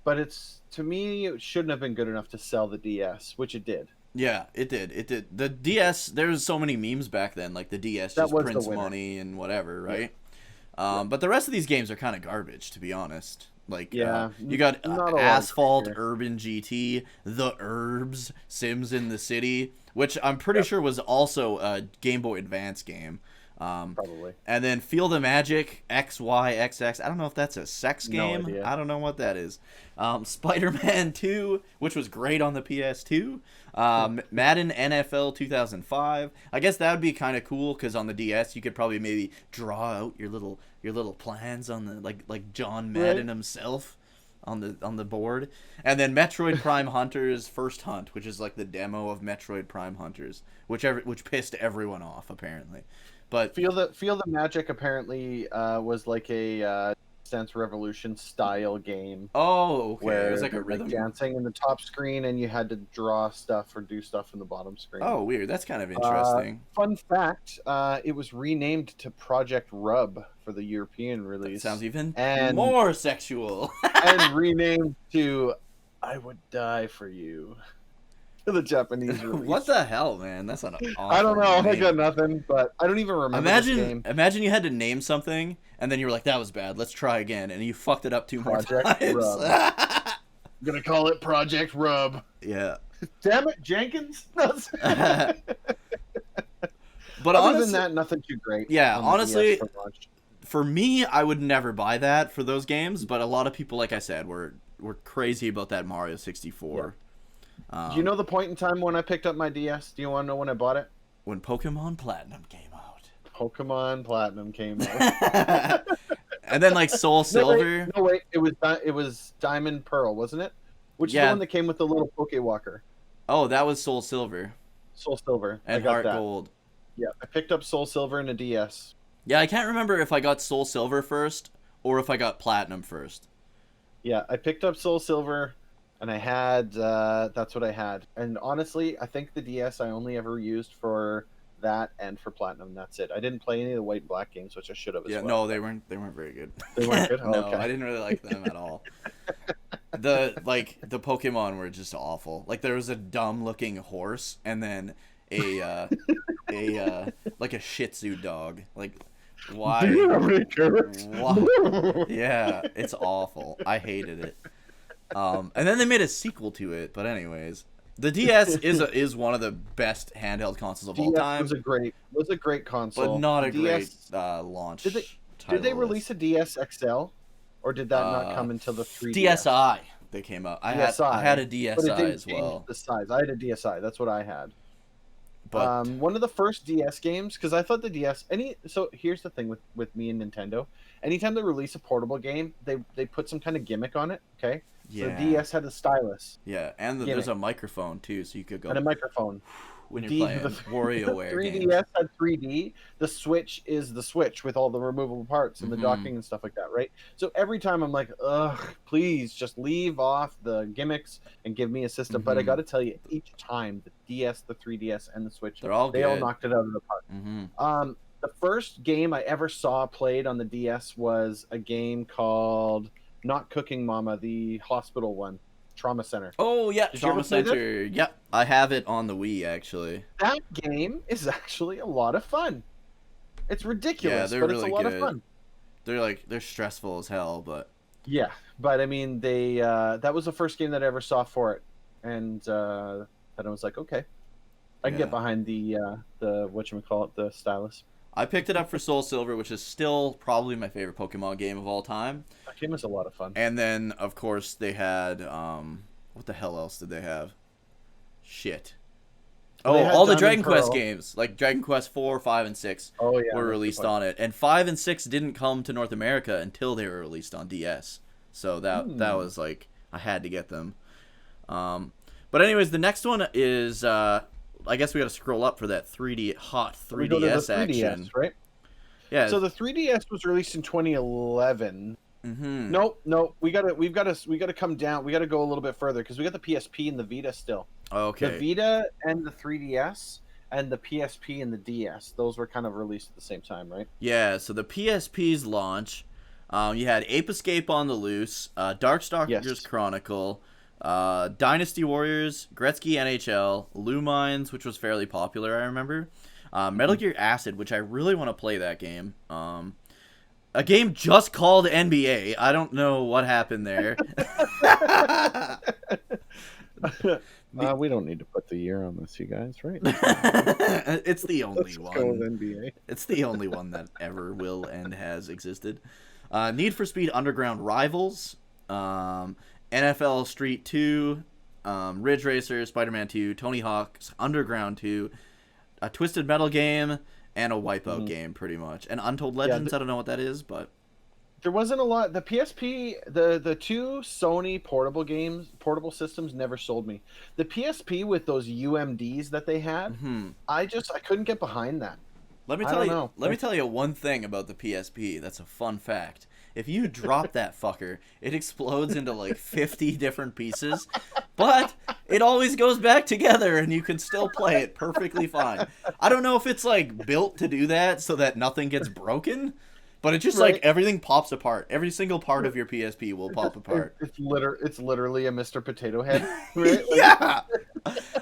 but it's to me it shouldn't have been good enough to sell the DS, which it did. Yeah, it did. It did. The DS, there was so many memes back then, like the DS That just was the prints winner. money and whatever, right? But the rest of these games are kind of garbage, to be honest. Like, Yeah, you got not a lot Asphalt, here. Urban GT, The Urbs, Sims in the City, which I'm pretty sure was also a Game Boy Advance game. Probably. And then Feel the Magic, XYXX. I don't know if that's a sex No game. idea. I don't know what that is. Spider-Man 2, which was great on the PS2. Madden NFL 2005. I guess that would be kind of cool because on the DS you could probably maybe draw out your little plans on the like John Madden himself on the board. And then Metroid Prime Hunters First Hunt, which is like the demo of Metroid Prime Hunters, which pissed everyone off apparently. But Feel the Magic apparently was like a Dance Revolution style game. oh, okay, Where it was like a you're, rhythm. dancing in the top screen and you had to draw stuff or do stuff in the bottom screen. Oh, weird. That's kind of interesting. Fun fact, it was renamed to Project Rub for the European That release. sounds even and more sexual. and renamed to I Would Die for You for the Japanese release. What the hell, man? That's an awful I don't know. I name. got nothing, but I don't even remember this game. Imagine you had to name something and then you were like, that was bad. Let's try again. And you fucked it up two more Project times. Rub. I'm gonna call it Project Rub. Yeah. Damn it, Jenkins. But Other honestly, than that, nothing too great. Yeah, on the honestly, DS for launch. for me, I would never buy that for those games. But a lot of people, like I said, were crazy about that Mario 64. Do you know the point in time when I picked up my DS? Do you want to know when I bought it? When Pokemon Platinum came out. Pokemon Platinum came out. And then like Soul Silver. No wait, it was Diamond Pearl, wasn't it? Which is the Yeah. one that came with the little Pokewalker. Oh, that was Soul Silver Soul Silver. I and got Heart that. Gold. Yeah, I picked up Soul Silver and a DS. Yeah, I can't remember if I got Soul Silver first or if I got Platinum first. Yeah, I picked up Soul Silver, and I had that's what I had. And honestly, I think the DS I only ever used for that and for Platinum. That's it. I didn't play any of the White and Black games, which I should have. As Yeah, well. no, they weren't very good. They weren't good? Oh, No, okay. I didn't really like them at all. The Pokemon were just awful. Like there was a dumb looking horse and then a like a Shih Tzu dog. Like why? Do you have any carrots? Why? Yeah, it's awful. I hated it. And then they made a sequel to it. But anyways, the DS is one of the best handheld consoles of all DS time, was a great console, but not a DS, great launch. Did they title release a DS XL, or did that not come until the 3DS? DSi? They came out. I had a but it DSi didn't as change well. the size. I had a DSi. That's what I had. But One of the first DS games, because I thought the DS. So here's the thing with me and Nintendo. Anytime they release a portable game, they put some kind of gimmick on it. Okay. So yeah, the DS had a stylus yeah, and there's a microphone too, so you could go and a microphone. when you're playing the WarioWare 3DS games. had 3D. The Switch is the Switch with all the removable parts and the Mhm. docking and stuff like that, right? So every time I'm like, ugh, please just leave off the gimmicks and give me a system. But I Mhm. got to tell you, each time the DS, the 3DS, and the Switch, They're all they all good. knocked it out of the park. Mm-hmm. The first game I ever saw played on the DS was a game called Not Cooking Mama, the hospital one. Trauma Center. Oh yeah, Did you ever Trauma play that? Center. Yep, I have it on the Wii actually. That game is actually a lot of fun. It's Yeah, ridiculous, they're but it's a really lot of good. fun. They're stressful as hell, but Yeah, but I mean, they that was the first game that I ever saw for it, and then I was like, okay, I can yeah. get behind the whatchamacallit, the stylus. I picked it up for Soul Silver, which is still probably my favorite Pokemon game of all time. That game is a lot of fun. And then of course they had what the hell else did they have? Shit. Well, they Oh, had all the Diamond Dragon Quest Pearl. games, like Dragon Quest 4, 5, and 6 Oh yeah, were that's a good released point. on it. And 5 and 6 didn't come to North America until they were released on DS. So that was like I had to get them. But anyways, the next one is I guess we got to scroll up for that 3D hot We go to the 3DS 3DS, action. right? Yeah. So the 3DS was released in 2011. Mhm. Nope. We gotta come down. We gotta go a little bit further because we got the PSP and the Vita still. Okay. The Vita and the 3DS and the PSP and the DS. Those were kind of released at the same time, right? Yeah, so the PSP's launch, you had Ape Escape on the Loose, Darkstalkers Yes. Chronicle, Dynasty Warriors, Gretzky NHL, Lumines, which was fairly popular, I remember, Metal Gear Acid, which I really want to play that game. A game just called NBA. I don't know what happened there. We don't need to put the year on this, you guys, right? It's the only Let's go with one. NBA. It's the only one that ever will and has existed. Need for Speed Underground Rivals, NFL Street 2, Ridge Racer, Spider-Man 2, Tony Hawk's Underground 2, a Twisted Metal game, and a Wipeout game, pretty much. And Untold Legends, I don't know what that is, but... There wasn't a lot. The PSP, the two Sony portable systems never sold me. The PSP with those UMDs that they had, I couldn't get behind that. Let me I tell don't you. know. Let me tell you one thing about the PSP. That's a fun fact. If you drop that fucker, it explodes into like 50 different pieces, but it always goes back together, and you can still play it perfectly fine. I don't know if it's like built to do that so that nothing gets broken, but it's just like everything pops apart. Every single part of your PSP will pop apart. It's literally a Mr. Potato Head, right? Yeah.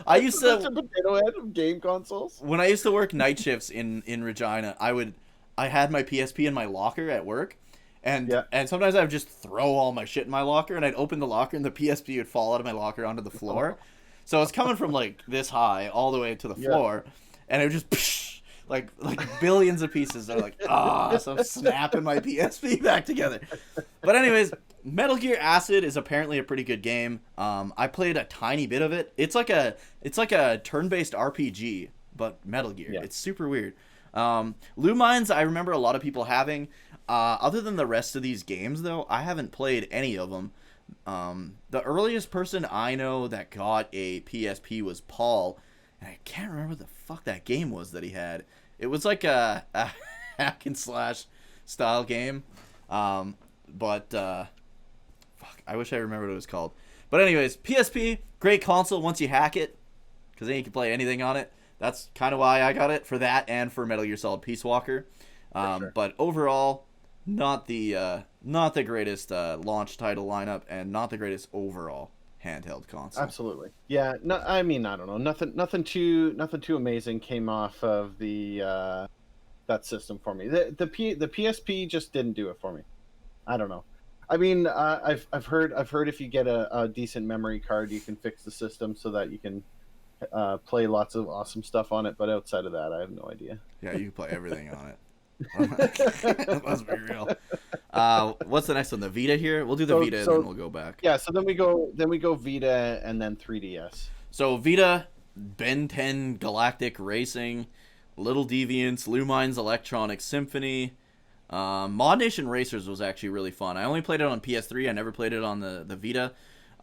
I used Mr. to Potato Head of game consoles. when I used to work night shifts in Regina, I had my PSP in my locker at work. And sometimes I would just throw all my shit in my locker, and I'd open the locker, and the PSP would fall out of my locker onto the floor. So it's coming from like this high all the way to the floor, and it would just psh, like billions of pieces. They're like, so I'm snapping my PSP back together. But anyways, Metal Gear Acid is apparently a pretty good game. I played a tiny bit of it. It's like a turn-based RPG, but Metal Gear. Yeah. It's super weird. Lumines, I remember a lot of people having. Other than the rest of these games, though, I haven't played any of them. The earliest person I know that got a PSP was Paul, and I can't remember the fuck that game was that he had. It was like a hack and slash style game, but fuck, I wish I remembered what it was called. But anyways, PSP, great console once you hack it, because then you can play anything on it. That's kind of why I got it, for that and for Metal Gear Solid Peace Walker. Sure. But overall, not the greatest launch title lineup, and not the greatest overall handheld console. Absolutely. Yeah. No, I mean, I don't know. Nothing too amazing came off of the that system for me. The PSP just didn't do it for me. I don't know. I mean, I've heard if you get a decent memory card, you can fix the system so that you can play lots of awesome stuff on it. But outside of that, I have no idea. Yeah, you can play everything on it. Let's be real. What's the next one? The Vita here? We'll do the Vita and then we'll go back. Yeah, so then we go Vita and then 3DS. So Vita, Ben 10 Galactic Racing, Little Deviants, Lumines Electronic Symphony. Mod Nation Racers was actually really fun. I only played it on PS3. I never played it on the Vita.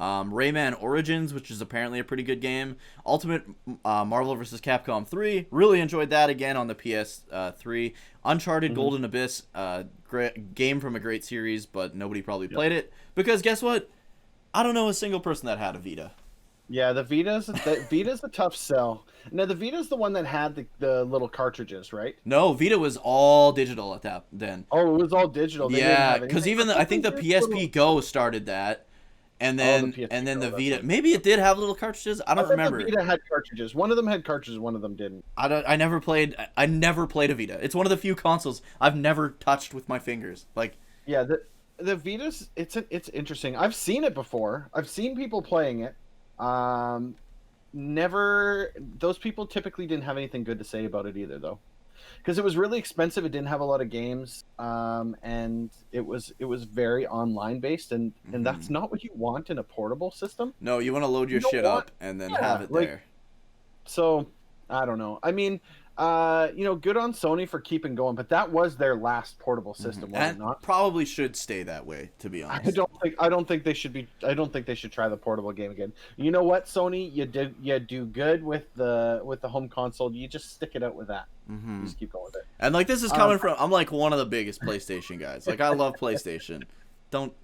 Rayman Origins, which is apparently a pretty good game. Ultimate Marvel vs. Capcom 3, really enjoyed that again on the PS3. Uncharted Golden Abyss, great game from a great series, but nobody probably played it, because guess what? I don't know a single person that had a Vita. Yeah, the Vita's a tough sell. Now the Vita's the one that had the little cartridges, right? No, Vita was all digital at that then. Oh, it was all digital. They didn't Yeah, have because anything. even I think the PSP Go started that. and Oh, the then PSP Go, the that's Vita. right. Maybe it did have little cartridges. I I don't thought the remember. Vita had cartridges. One of them had cartridges, one of them didn't. I never played. I never played a Vita. It's one of the few consoles I've never touched with my fingers. Like, Yeah, the Vita's it's interesting. I've seen it before. I've seen people playing it. Um, never. Those people typically didn't have anything good to say about it either, though, because it was really expensive. It didn't have a lot of games, and it was very online based, and that's mhm. not what you want in a portable system. No, you want to load You your don't shit want, up and then have yeah, it like there. so. I don't know. I mean, good on Sony for keeping going, but that was their last portable system, was it And not? probably should stay that way, to be I honest. don't think they should be. I don't think they should try the portable game again. You know what, Sony? You do good with the home console. You just stick it out with that. You Hmm. just keep going with it. And like this is Um, coming from, I'm like one of the biggest PlayStation guys. Like I love PlayStation. Don't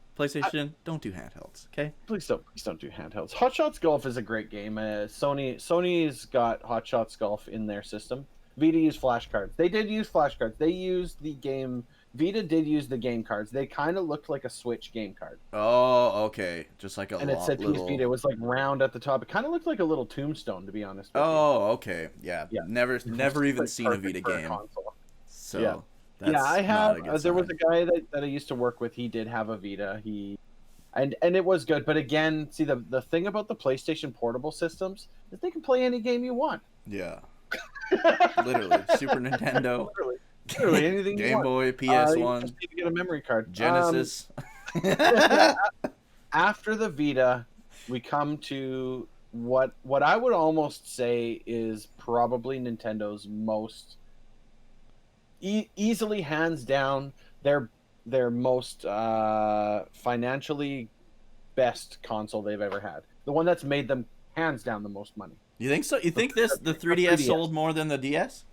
do handhelds, okay? please don't do handhelds. Hot Shots Golf is a great game. Sony's got Hot Shots Golf in their system. Vita used flashcards. They did use flashcards. They used the game. Vita did use the game cards. They kind of looked like a Switch game card. Oh, okay. Just like a And it said PS little. Vita. It was like round at the top. It kind of looked like a little tombstone, to be honest with you. Oh, okay. Yeah. Yeah. Never even Like seen a perfect Vita for a game. console. So Yeah. that's Yeah, I not have. a good There was sign. a guy that I used to work with. He did have a Vita. And it was good. But again, see the thing about the PlayStation portable systems is they can play any game you want. Yeah. Literally. Super Nintendo, Literally anything you Game want. Boy, You PS1, just need to get a memory card. Genesis. After the Vita, we come to what I would almost say is probably Nintendo's most easily, hands down, their most financially best console they've ever had. The one that's made them hands down the most money. You think so? You think the 3DS sold more than the DS?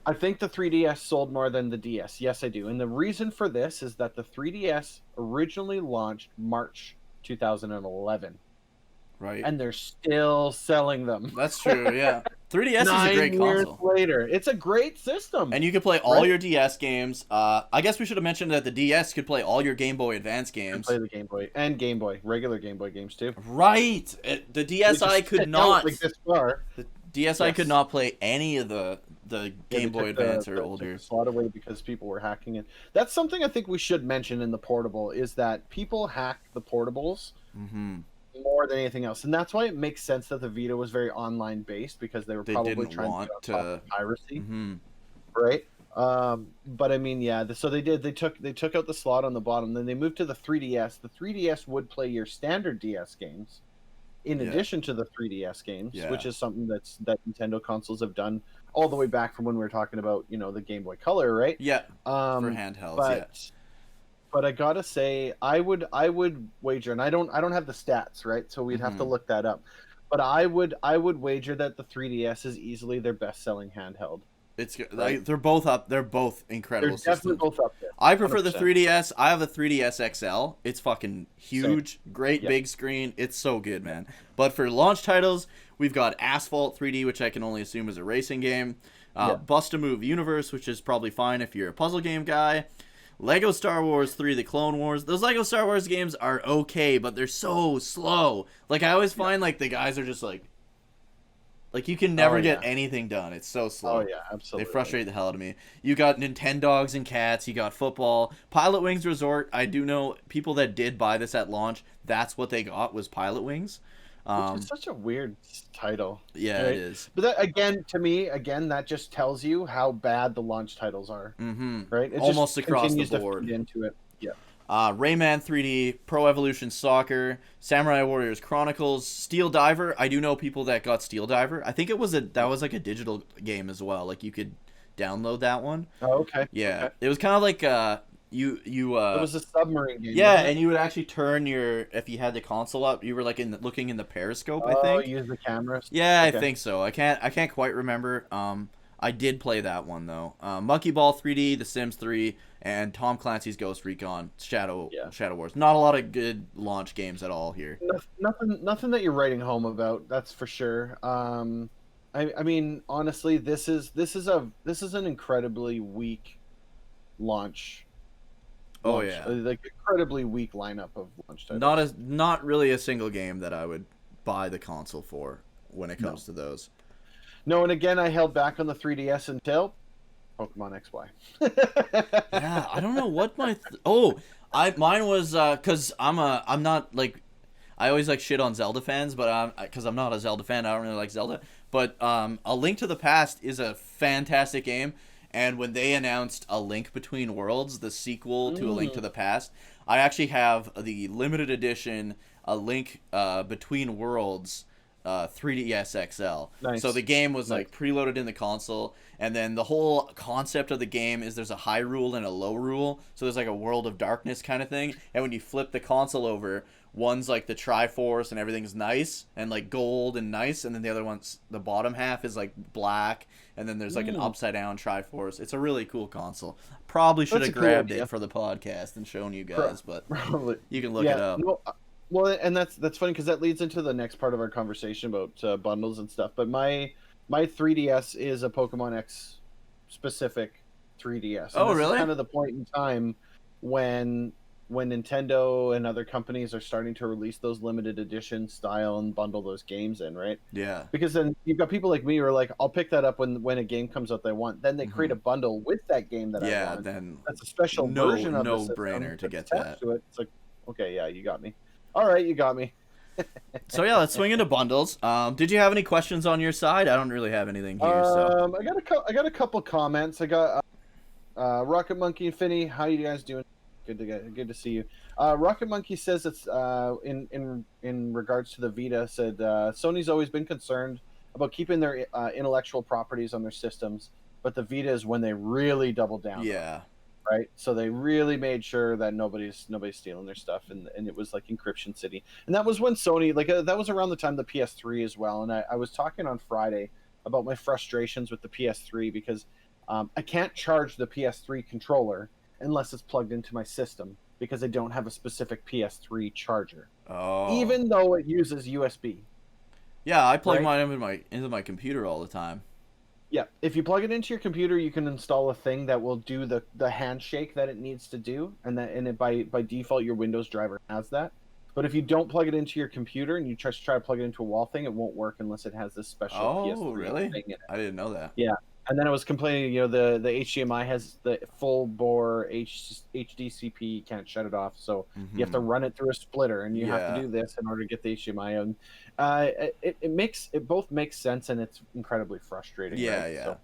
I think the 3DS sold more than the DS. Yes, I do. And the reason for this is that the 3DS originally launched March 2011, Right. and they're still selling them. That's true, yeah. 3DS is a 9 great years console. later. It's a great system. And you could play all Right? your DS games. I guess we should have mentioned that the DS could play all your Game Boy Advance You can games. play the Game Boy and Game Boy, regular Game Boy games too. Right. The They DSi just could stick out not. like this far. The DSi Yes. could not play any of the Yeah, Game they Boy took the- Advance or took older. the slot away because people were hacking it. That's something I think we should mention in the portable is that people hack the portables Mm-hmm. more than anything else, and that's why it makes sense that the Vita was very online based because they were They probably didn't trying want to get on top of piracy, Mm-hmm. right? But I mean, yeah. So they did. They took out the slot on the bottom. Then they moved to the 3DS. The 3DS would play your standard DS games, in Yeah. addition to the 3DS games, Yeah. which is something that Nintendo consoles have done all the way back from when we were talking about the Game Boy Color, right? Yeah. For Um, handhelds, but yeah. but I gotta say, I would wager, and I don't have the stats, right? So we'd have to Mhm. look that up. But I would wager that the 3DS is easily their best selling handheld. It's Right. like they're both up. They're both They're incredible definitely systems. both up there. I prefer the 100%. 3DS. I have a 3DS XL. It's fucking huge, great Yeah. big screen. It's so good, man. But for launch titles, we've got Asphalt 3D, which I can only assume is a racing game. Yeah. Bust a Move Universe, which is probably fine if you're a puzzle game guy. Lego Star Wars 3: The Clone Wars. Those Lego Star Wars games are okay, but they're so slow. Like I always find like the guys are just like you can never Oh, get yeah. anything done. It's so slow. Oh yeah, absolutely. They frustrate the hell out of me. You got Nintendogs and cats. You got football. Pilot Wings Resort. I do know people that did buy this at launch. That's what they got was Pilot Wings. Which is such a weird title. Yeah, right? it is. But that, again, to me, that just tells you how bad the launch titles are, Mm-hmm. right? It Almost just across the continues to board. feed into it. Yeah. Rayman 3D, Pro Evolution Soccer, Samurai Warriors Chronicles, Steel Diver. I do know people that got Steel Diver. I think that was like a digital game as well. Like you could download that one. Oh, okay. Yeah, Okay. it was kind of like you It was a submarine game. yeah, wasn't it? and you would actually turn if you had the console up, you were like looking in the periscope. I Oh, think. use the cameras. Yeah, Okay. I think so. I can't quite remember. I did play that one though. Monkey Ball 3D, The Sims 3, and Tom Clancy's Ghost Recon Shadow Wars. Not a lot of good launch games at all here. Nothing that you're writing home about. That's for sure. I mean, honestly, this is an incredibly weak launch. Oh launch, yeah. like incredibly weak lineup of launch Not titles. as not really a single game that I would buy the console for when it No, comes to those. no, and again, I held back on the 3DS until Pokemon XY. Yeah, I don't know what my I mine was cuz I'm not like I always like shit on Zelda fans, but cuz I'm not a Zelda fan, I don't really like Zelda. But A Link to the Past is a fantastic game, and when they announced A Link Between Worlds, the sequel to A Link to Mm, the Past, I actually have the limited edition A Link Between Worlds 3DS XL. So the nice, game was nice. like preloaded in the console, and then the whole concept of the game is there's a high rule and a low rule. So there's like a world of darkness kind of thing, and when you flip the console over, one's like the Triforce and everything's nice and like gold and nice, and then the other one's the bottom half is like black, and then there's like an Mm, upside down Triforce. It's a really cool console. Probably should that's have a cool grabbed idea. it for the podcast and shown you Pro- guys, but Probably. you can look it Yeah. up. No. Well, and that's funny because that leads into the next part of our conversation about bundles and stuff. But my 3DS is a Pokemon X specific 3DS, and Oh, this is really? kind of the point in time when Nintendo and other companies are starting to release those limited edition style and bundle those games in, right? Yeah. Because then you've got people like me who are like, I'll pick that up when a game comes out that I want. Then they create Hmm. a bundle with that game that I Yeah, want. then That's a special version of the no system brainer to that's get attached that. to it. It's like, okay, yeah, you got me. All right, you got me. So yeah, let's swing into bundles. Did you have any questions on your side? I don't really have anything here. So I got a couple comments. I got Rocket Monkey and Finny. How you guys doing? Good to see you. Rocket Monkey says it's in regards to the Vita. Said Sony's always been concerned about keeping their intellectual properties on their systems, but the Vita is when they really double down on it, yeah, right? So they really made sure that nobody's stealing their stuff, and it was like Encryption City, and that was when Sony that was around the time the PS3 as well. And I was talking on Friday about my frustrations with the PS3 because I can't charge the PS3 controller unless it's plugged into my system because I don't have a specific PS3 charger, oh even though it uses USB. yeah, I plug Right? mine into my computer all the time. Yeah, if you plug it into your computer, you can install a thing that will do the handshake that it needs to do, and it by default your Windows driver has that. But if you don't plug it into your computer and you try to plug it into a wall thing, it won't work unless it has this special Oh PS3 really? thing in it. I didn't know that. Yeah, and then I was complaining, the HDMI has the full bore HDCP, you can't shut it off, so you have to Hmm. run it through a splitter, and you have to Yeah, do this in order to get the HDMI. And it both makes sense, and it's incredibly frustrating, yeah, right? yeah. So,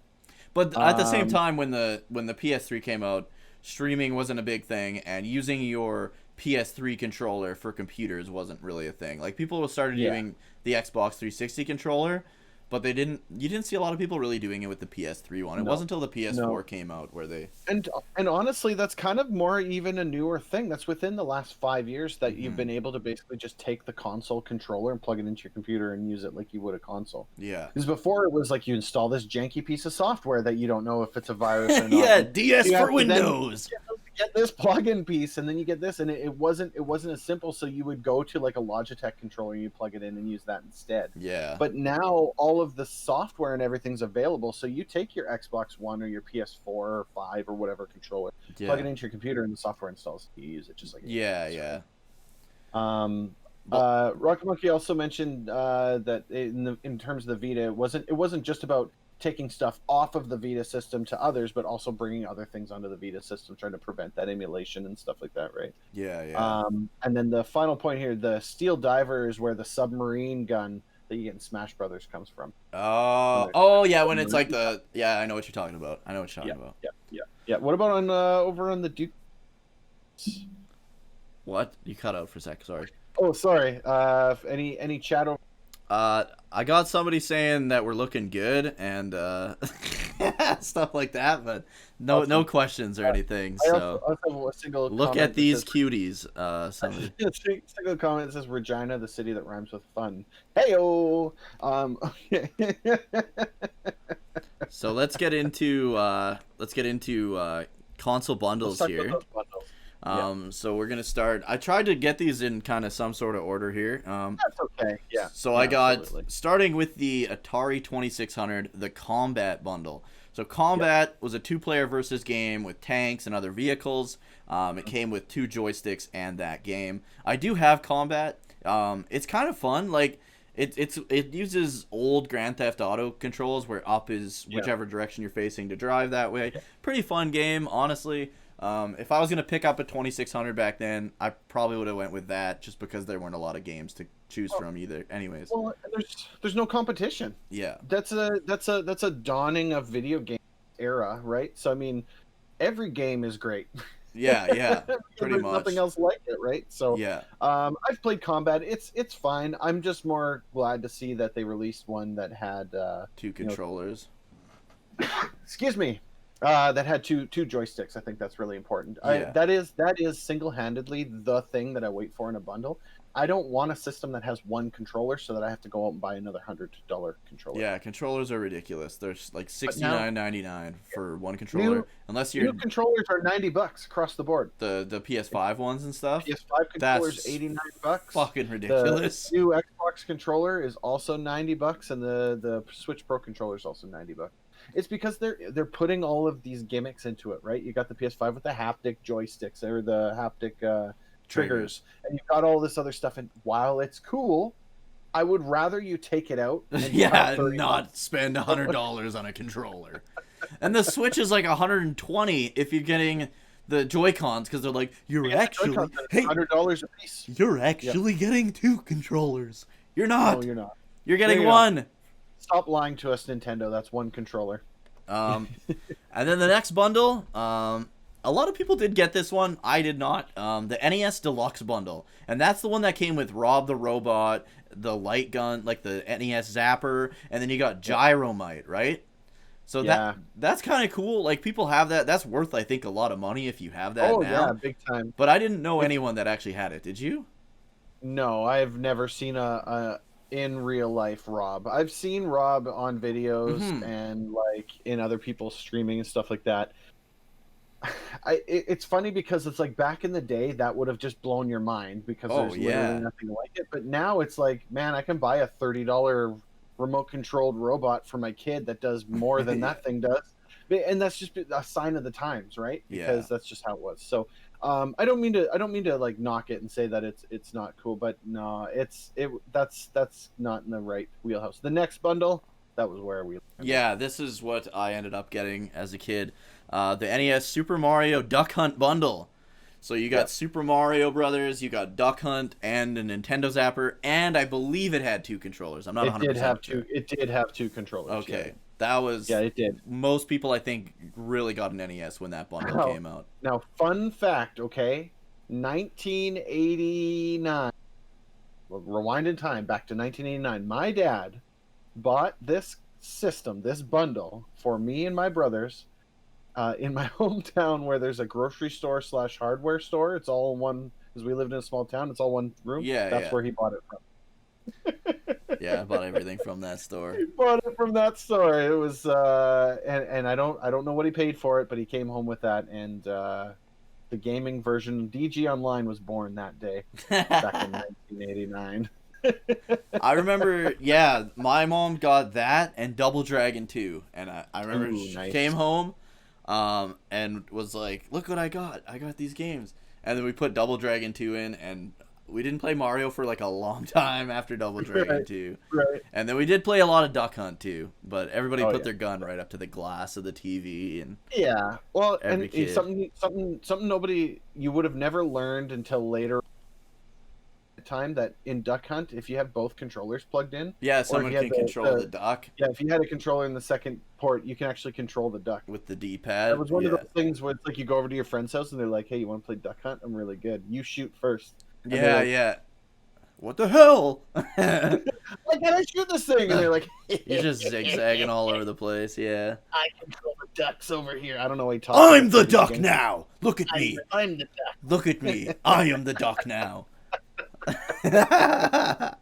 But at the same um, time, when the PS3 came out, streaming wasn't a big thing, and using your PS3 controller for computers wasn't really a thing. Like people started yeah. using the Xbox 360 controller, but they didn't. You didn't see a lot of people really doing it with the PS3 one. It No, wasn't until the PS4 no. came out where they. And honestly, that's kind of more even a newer thing. That's within the last 5 years that you've Hmm. been able to basically just take the console controller and plug it into your computer and use it like you would a console. Yeah. Because before it was like you install this janky piece of software that you don't know if it's a virus or not. Yeah, And DS you for have to then Windows. get this plug-in piece, and then you get this, and it wasn't as simple. So you would go to like a Logitech controller, and you plug it in and use that instead. Yeah. But now all of the software and everything's available. So you take your Xbox One or your PS4 or 5 or whatever controller, plug Yeah. it into your computer, and the software installs. You use it just like Yeah, anything else, yeah. right? But Rocket Monkey also mentioned that in terms of the Vita, it wasn't just about taking stuff off of the Vita system to others, but also bringing other things onto the Vita system, trying to prevent that emulation and stuff like that, right? yeah, yeah. And then the final point here, the Steel Diver is where the submarine gun that you get in Smash Brothers comes from. When Oh yeah, when it's submarine- like yeah, I know what you're talking about. I know what you're yeah, talking about. yeah. What about on over on the Duke? What? You cut out for a sec. Sorry. Oh, sorry. Any chat over? I got somebody saying that we're looking good and stuff like that, but no Awesome. questions or anything. I So also have a single look comment at these that cuties. Somebody. says, single comment that says Regina, the city that rhymes with fun. Heyo. Okay. So let's get into console Let's bundles talk about here. those bundles. So we're gonna start. I tried to get these in kind of some sort of order here. That's okay. Yeah. So Yeah, I got absolutely. starting with the Atari 2600, the Combat Bundle. So Combat was a 2-player versus game with tanks and other vehicles. It came with 2 joysticks and that game. I do have Combat. It's kind of fun. Like it uses old Grand Theft Auto controls where up is whichever direction you're facing to drive that way. Pretty fun game, honestly. If I was gonna pick up a 2600 back then, I probably would have went with that just because there weren't a lot of games to choose from either. Anyways, well, there's no competition. Yeah, That's a dawning of video game era, right? So I mean, every game is great. yeah, pretty There's much. nothing else like it, right? So Yeah, I've played Combat. It's fine. I'm just more glad to see that they released one that had 2 controllers. excuse me, that had two joysticks. I think that's really important. Yeah. That is single-handedly the thing that I wait for in a bundle. I don't want a system that has one controller so that I have to go out and buy another $100 controller. Yeah, controllers are ridiculous. They're like $69.99 for one New, controller, unless you're new controllers are $90 across the board. the PS5 ones and stuff. PS5 controllers That's $89. fucking ridiculous. The new Xbox controller is also $90, and the Switch Pro controller is also $90. It's because they're putting all of these gimmicks into it, right? You got the PS5 with the haptic joysticks or the haptic triggers, and you've got all this other stuff. And while it's cool, I would rather you take it out. And Yeah, not spend $100 on a controller. And the Switch is like $120 if you're getting the Joy-Cons, because they're like, you're actually $100 a piece. You're actually getting 2 controllers. You're not. No, you're not. You're getting you're one. Stop lying to us, Nintendo. That's one controller. And then the next bundle, a lot of people did get this one. I did not. The NES Deluxe bundle, and that's the one that came with Rob the Robot, the light gun, like the NES Zapper, and then you got Gyromite, right? So that's kind of cool. Like, people have that. That's worth, I think, a lot of money if you have that now. Yeah, big time. But I didn't know anyone that actually had it. Did you? No, I've never seen a in real life Rob. I've seen Rob on videos and like in other people's streaming and stuff like that. It's funny because it's like back in the day that would have just blown your mind because there's literally nothing like it. But now it's like, man, I can buy a $30 remote controlled robot for my kid that does more than that thing does. And that's just a sign of the times, right? Because that's just how it was. So I don't mean to like knock it and say that it's not cool, but no, that's not in the right wheelhouse. The next bundle, that was where we. Yeah, this is what I ended up getting as a kid. The NES Super Mario Duck Hunt bundle. So you got Super Mario Brothers, you got Duck Hunt, and a Nintendo Zapper, and I believe it had 2 controllers. I'm not 100% sure. It did have 2 controllers. Okay. Yeah. That was... Yeah, it did. Most people, I think, really got an NES when that bundle came out. Now, fun fact, okay? 1989. Well, rewind in time, back to 1989. My dad bought this system, this bundle, for me and my brothers in my hometown where there's a grocery store / hardware store. It's all one, because we lived in a small town. It's all one room. That's where he bought it from. Yeah, I bought everything from that store. He bought it from that store. It was and I don't know what he paid for it, but he came home with that, and the gaming version DG Online was born that day back in 1989. I remember, my mom got that and Double Dragon 2, and I remember she came home and was like, look what I got these games, and then we put Double Dragon 2 in, and we didn't play Mario for like a long time after Double Dragon 2. Right. And then we did play a lot of Duck Hunt too, but everybody put their gun right up to the glass of the TV, and well, every and kid. something nobody you would have never learned until later time, that in Duck Hunt, if you have both controllers plugged in, someone can control the duck. If you had a controller in the second port, you can actually control the duck with the D-pad. That was one of those things where it's like you go over to your friend's house and they're like, hey, you want to play Duck Hunt? I'm really good. You shoot first. And what the hell? like, can I shoot this thing? And they're like, you're just zigzagging all over the place. I control the ducks over here. I don't know what he talks. I'm the duck now. Look at me. I'm the duck. Look at me. I am the duck now. But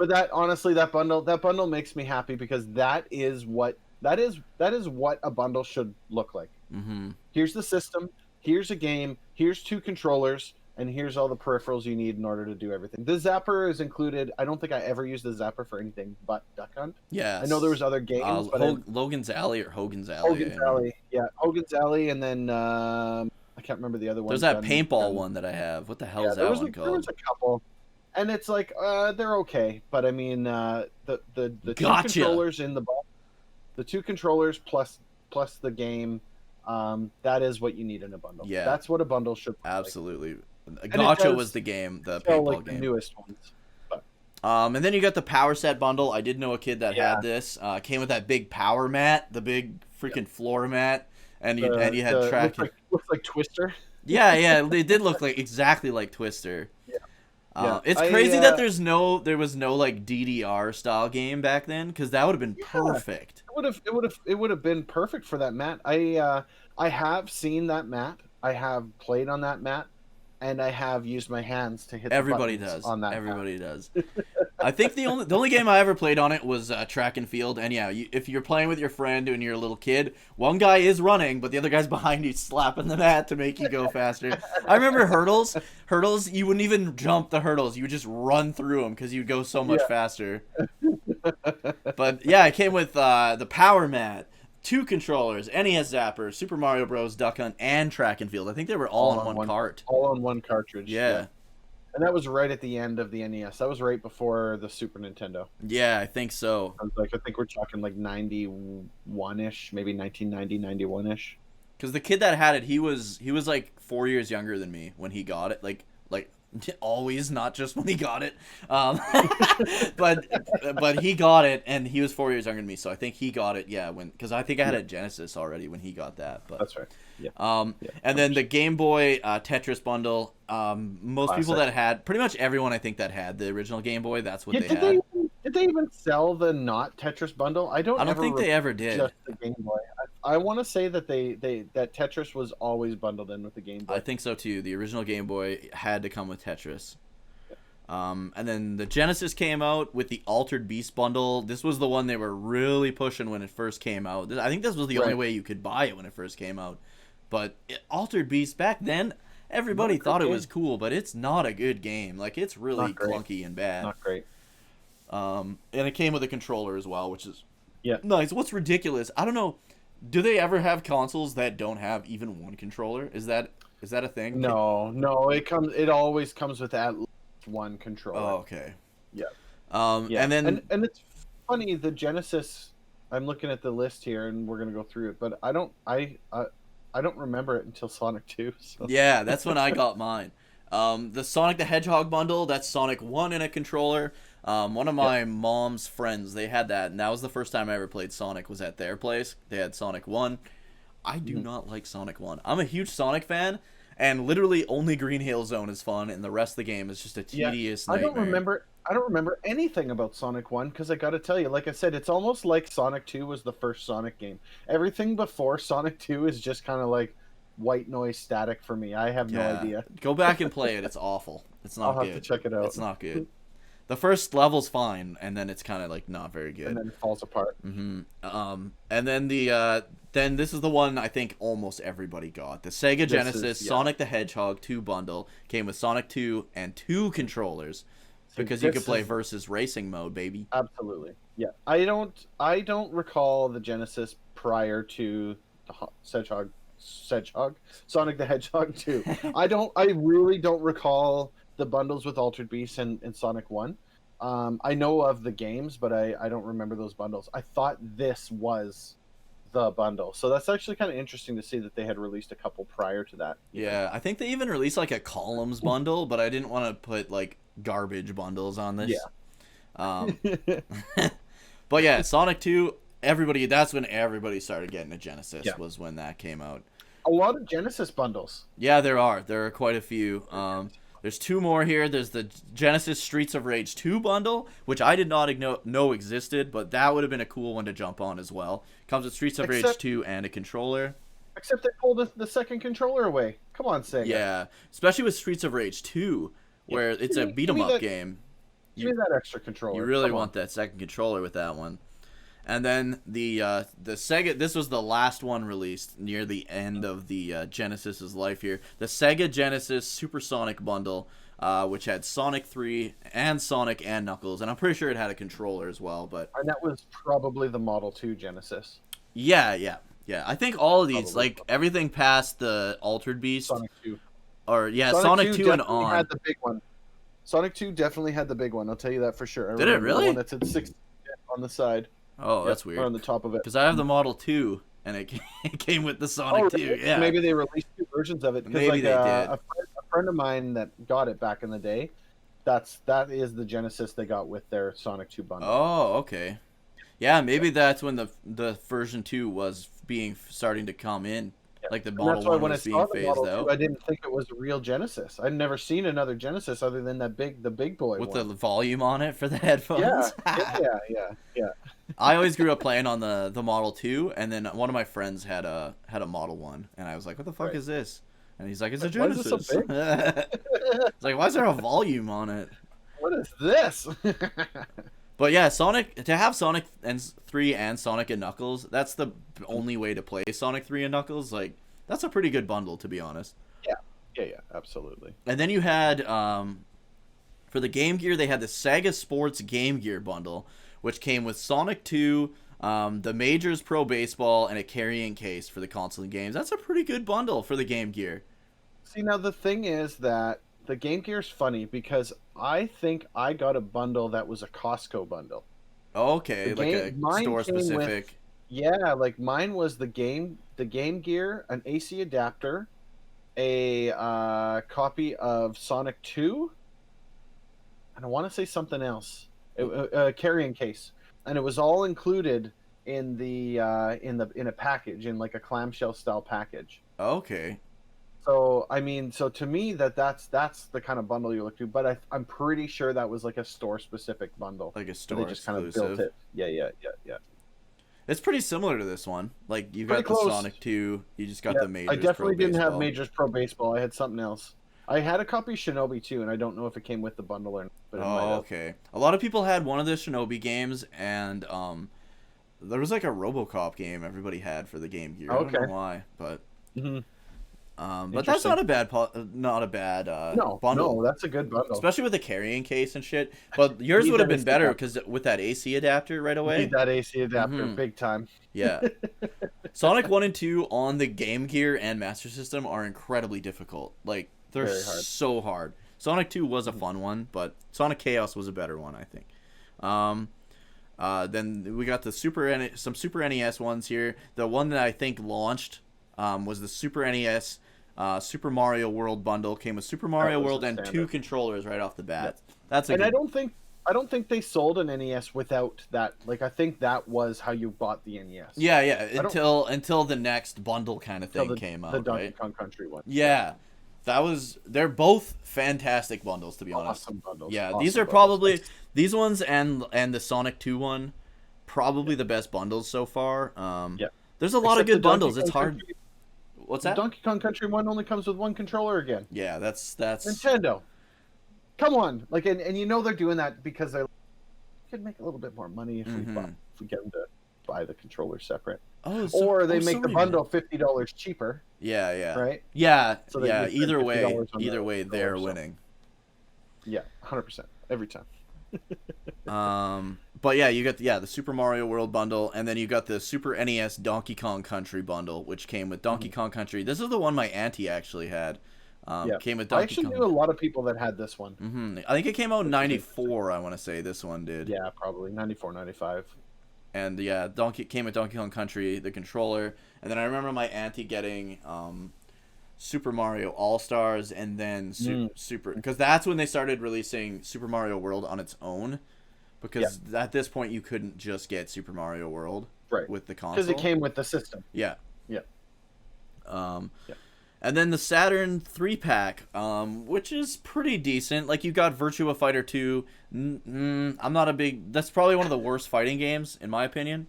that, honestly, that bundle makes me happy, because that is what a bundle should look like. Mm-hmm. Here's the system. Here's a game. Here's 2 controllers. and here's all the peripherals you need in order to do everything. The zapper is included. I don't think I ever used the zapper for anything but Duck Hunt. I know there was Yes. other games, but Logan's Alley or Hogan's Alley. I Hogan's don't know. Alley, yeah, Hogan's Alley, and then I can't remember the other There's one. that paintball one that I have. What the hell Yeah, is that one there called? was a couple, and it's like they're okay, but I mean the two Gotcha. controllers in the box, the two controllers plus the game, that is what you need in a bundle. Yeah. That's what a bundle should look Absolutely. it Gotcha does was the game, the like. paintball Like the game. newest ones. But And then you got the power set bundle. I did know a kid that Yeah. had this. Came with that big power mat, the big freaking floor mat, and you had tracking. Looks like Twister. Yeah, they did look like exactly like Twister. Yeah. It's crazy that there was no like DDR style game back then, because that would have been perfect. It would have been perfect for that mat. I have seen that mat. I have played on that mat, and I have used my hands to hit. Everybody the buttons does. on that. Everybody does. I think the only game I ever played on it was track and field. And yeah, if you're playing with your friend and you're a little kid, one guy is running, but the other guy's behind you slapping the mat to make you go faster. I remember hurdles. Hurdles, you wouldn't even jump the hurdles. You would just run through them because you'd go so much faster. But yeah, it came with the power mat, 2 controllers, NES Zapper, Super Mario Bros. Duck Hunt, and track and field. I think they were all on one cart. All on one cartridge. Yeah. And that was right at the end of the NES. That was right before the Super Nintendo. Yeah, I think so. I think we're talking like 91-ish, maybe 1990, 91-ish. Because the kid that had it, he was like 4 years younger than me when he got it. Like always, not just when he got it. But he got it, and he was 4 years younger than me. So I think he got it. Yeah, because I think I had a Genesis already when he got that. But that's right. Yeah. And then the Game Boy Tetris bundle. Most people that had, pretty much everyone I think that had the original Game Boy, that's what they had. Did they even sell the not Tetris bundle? I don't think they ever did. Just the Game Boy. I want to say that that Tetris was always bundled in with the Game Boy. I think so too. The original Game Boy had to come with Tetris. And then the Genesis came out with the Altered Beast bundle. This was the one they were really pushing when it first came out. I think this was the only way you could buy it when it first came out. But Altered Beast back then, everybody thought it was cool, but it's not a good game. Like, it's really clunky and bad. Not great. And it came with a controller as well, which is nice. What's ridiculous, I don't know, do they ever have consoles that don't have even one controller? Is that a thing? No, it always comes with at least one controller. Oh, okay. Yeah. And then and it's funny, the Genesis, I'm looking at the list here and we're gonna go through it, but I don't remember it until Sonic 2. So. Yeah, that's when I got mine. The Sonic the Hedgehog bundle, that's Sonic 1 in a controller. One of my mom's friends, they had that, and that was the first time I ever played Sonic, was at their place. They had Sonic 1. I do not like Sonic 1. I'm a huge Sonic fan, and literally only Green Hill Zone is fun, and the rest of the game is just a tedious nightmare. I don't remember anything about Sonic 1, because I gotta tell you, like I said, it's almost like Sonic 2 was the first Sonic game. Everything before Sonic 2 is just kind of like white noise static for me. I have no idea. Go back and play it. It's awful. It's not good. I'll have to check it out. It's not good. The first level's fine, and then it's kind of like not very good. And then it falls apart. Mm-hmm. And then then this is the one I think almost everybody got. The Sega Genesis Sonic the Hedgehog 2 bundle came with Sonic 2 and 2 controllers, because you could play versus racing mode, baby. Absolutely. Yeah. I don't recall the Genesis prior to the Sonic the Hedgehog 2. I really don't recall the bundles with Altered Beast and Sonic 1. I know of the games, but I don't remember those bundles. I thought this was the bundle. So that's actually kind of interesting to see that they had released a couple prior to that. Yeah, I think they even released like a columns bundle, but I didn't want to put like garbage bundles on this. Yeah. But yeah, Sonic 2, that's when everybody started getting a Genesis, was when that came out. A lot of Genesis bundles. Yeah, there are quite a few. There's 2 more here. There's the Genesis Streets of Rage 2 bundle, which I did not know existed, but that would have been a cool one to jump on as well. Comes with Streets of Rage 2 and a controller. Except they pulled the second controller away. Come on, Sega. Yeah, especially with Streets of Rage 2, where it's a beat 'em up game. Give me that extra controller. You really want that second controller with that one. And then the Sega. This was the last one released near the end of the Genesis's life here. The Sega Genesis Supersonic bundle, which had Sonic 3 and Sonic and Knuckles, and I'm pretty sure it had a controller as well. But And that was probably the Model 2 Genesis. yeah. I think all of these, Probably. like everything past the Altered Beast, Sonic 2. or Sonic 2 and definitely on. had the big one. Sonic 2 definitely had the big one. I'll tell you that for sure. I Did it remember really? The one that's at 6 on the side. Oh, Yep, that's or weird. on the top of it. Because I have the Model 2, and it came with the Sonic 2. Really? Yeah. Maybe they released two versions of it. 'Cause, Maybe like, they did. A friend of mine that got it back in the day, that is the Genesis they got with their Sonic 2 bundle. Oh, okay. Yeah, maybe that's when the version 2 was starting to come in. Yeah. Like the And Model that's why 1 when I was saw being the phased Model out. 2, I didn't think it was a real Genesis. I'd never seen another Genesis other than the big boy With one. the volume on it for the headphones. Yeah. I always grew up playing on the Model 2, and then one of my friends had a Model 1, and I was like, "What the fuck Right. is this?" And he's like, "It's a Why is Genesis." this so big? It's like, "Why is there a volume on it?" What is this? But yeah, to have Sonic and 3 and Sonic and Knuckles, that's the only way to play Sonic 3 and Knuckles. Like, that's a pretty good bundle, to be honest. Yeah, absolutely. And then you had for the Game Gear, they had the Sega Sports Game Gear bundle, which came with Sonic 2, the Majors Pro Baseball, and a carrying case for the console games. That's a pretty good bundle for the Game Gear. See, now the thing is that the Game Gear's funny because I think I got a bundle that was a Costco bundle. Okay, Mine store came with- specific. Yeah, like mine was the Game Gear, an AC adapter, a copy of Sonic 2, and I want to say something else. A carrying case, and it was all included in the in a package, in like a clamshell style package. Okay. So I mean, so to me that's the kind of bundle you look to, but I'm pretty sure that was like a store specific bundle. Like a So store they just kind of exclusive. built it. Yeah. It's pretty similar to this one. Like, you got Pretty the close. Sonic 2, you just got Yeah, the Majors I definitely Pro didn't have Baseball. Majors Pro Baseball. I had something else. I had a copy of Shinobi too, and I don't know if it came with the bundle or not. But it might Oh, have. okay. A lot of people had one of the Shinobi games, and there was like a RoboCop game everybody had for the Game Gear. I don't Okay. know why, but Mhm. but that's not a bad No, bundle, no, that's a good bundle. especially with the carrying case and shit. But yours Need would have that been AC better adapter. because with that AC adapter right away. Need that AC adapter Mhm. big time. Yeah. Sonic 1 and 2 on the Game Gear and Master System are incredibly difficult. Like, they're Very hard. so hard. Sonic 2 was a fun one, but Sonic Chaos was a better one, I think. Then we got the some Super NES ones here. The one that I think launched was the Super NES Super Mario World bundle. Came with Super Mario was World the and standard. 2 controllers right off the bat. That's a And good... I don't think they sold an NES without that. Like I think that was how you bought the NES. Yeah, don't- until the next bundle kind of thing Until came the out, Donkey right? Kong Country one. Yeah. They're both fantastic bundles, to be honest. Awesome bundles. Yeah, Awesome these are bundles. probably these ones and the Sonic 2 one, probably the best bundles so far. Yeah. There's a lot of Except good the Donkey bundles. It's Kong hard. Country- What's the that? Donkey Kong Country one only comes with one controller again. Yeah, that's Nintendo. Come on, like, and you know they're doing that because they could make a little bit more money if Mhm. we get them to buy the controller separate, oh, or they make the sorry, bundle man. $50 cheaper, Yeah. right? Yeah, So they yeah. just spend Either way, $50 on the they're controller, so- winning. Yeah, 100% every time. But yeah, you got the Super Mario World bundle, and then you got the Super NES Donkey Kong Country bundle, which came with Donkey Kong Country. This is the one my auntie actually had. Yeah. Came with I Donkey actually Kong. knew a lot of people that had this one. I think it came out in '94. I want to say this one did. Yeah, probably 94, 95. And yeah, came with Donkey Kong Country, the controller, and then I remember my auntie getting Super Mario All Stars, and then Super, because that's when they started releasing Super Mario World on its own. Because at this point you couldn't just get Super Mario World Right. with the console. Because it came with the system. Yeah. Yeah. And then the Saturn 3-pack, which is pretty decent. Like, you got Virtua Fighter 2. I'm not a big... That's probably one of the worst fighting games, in my opinion.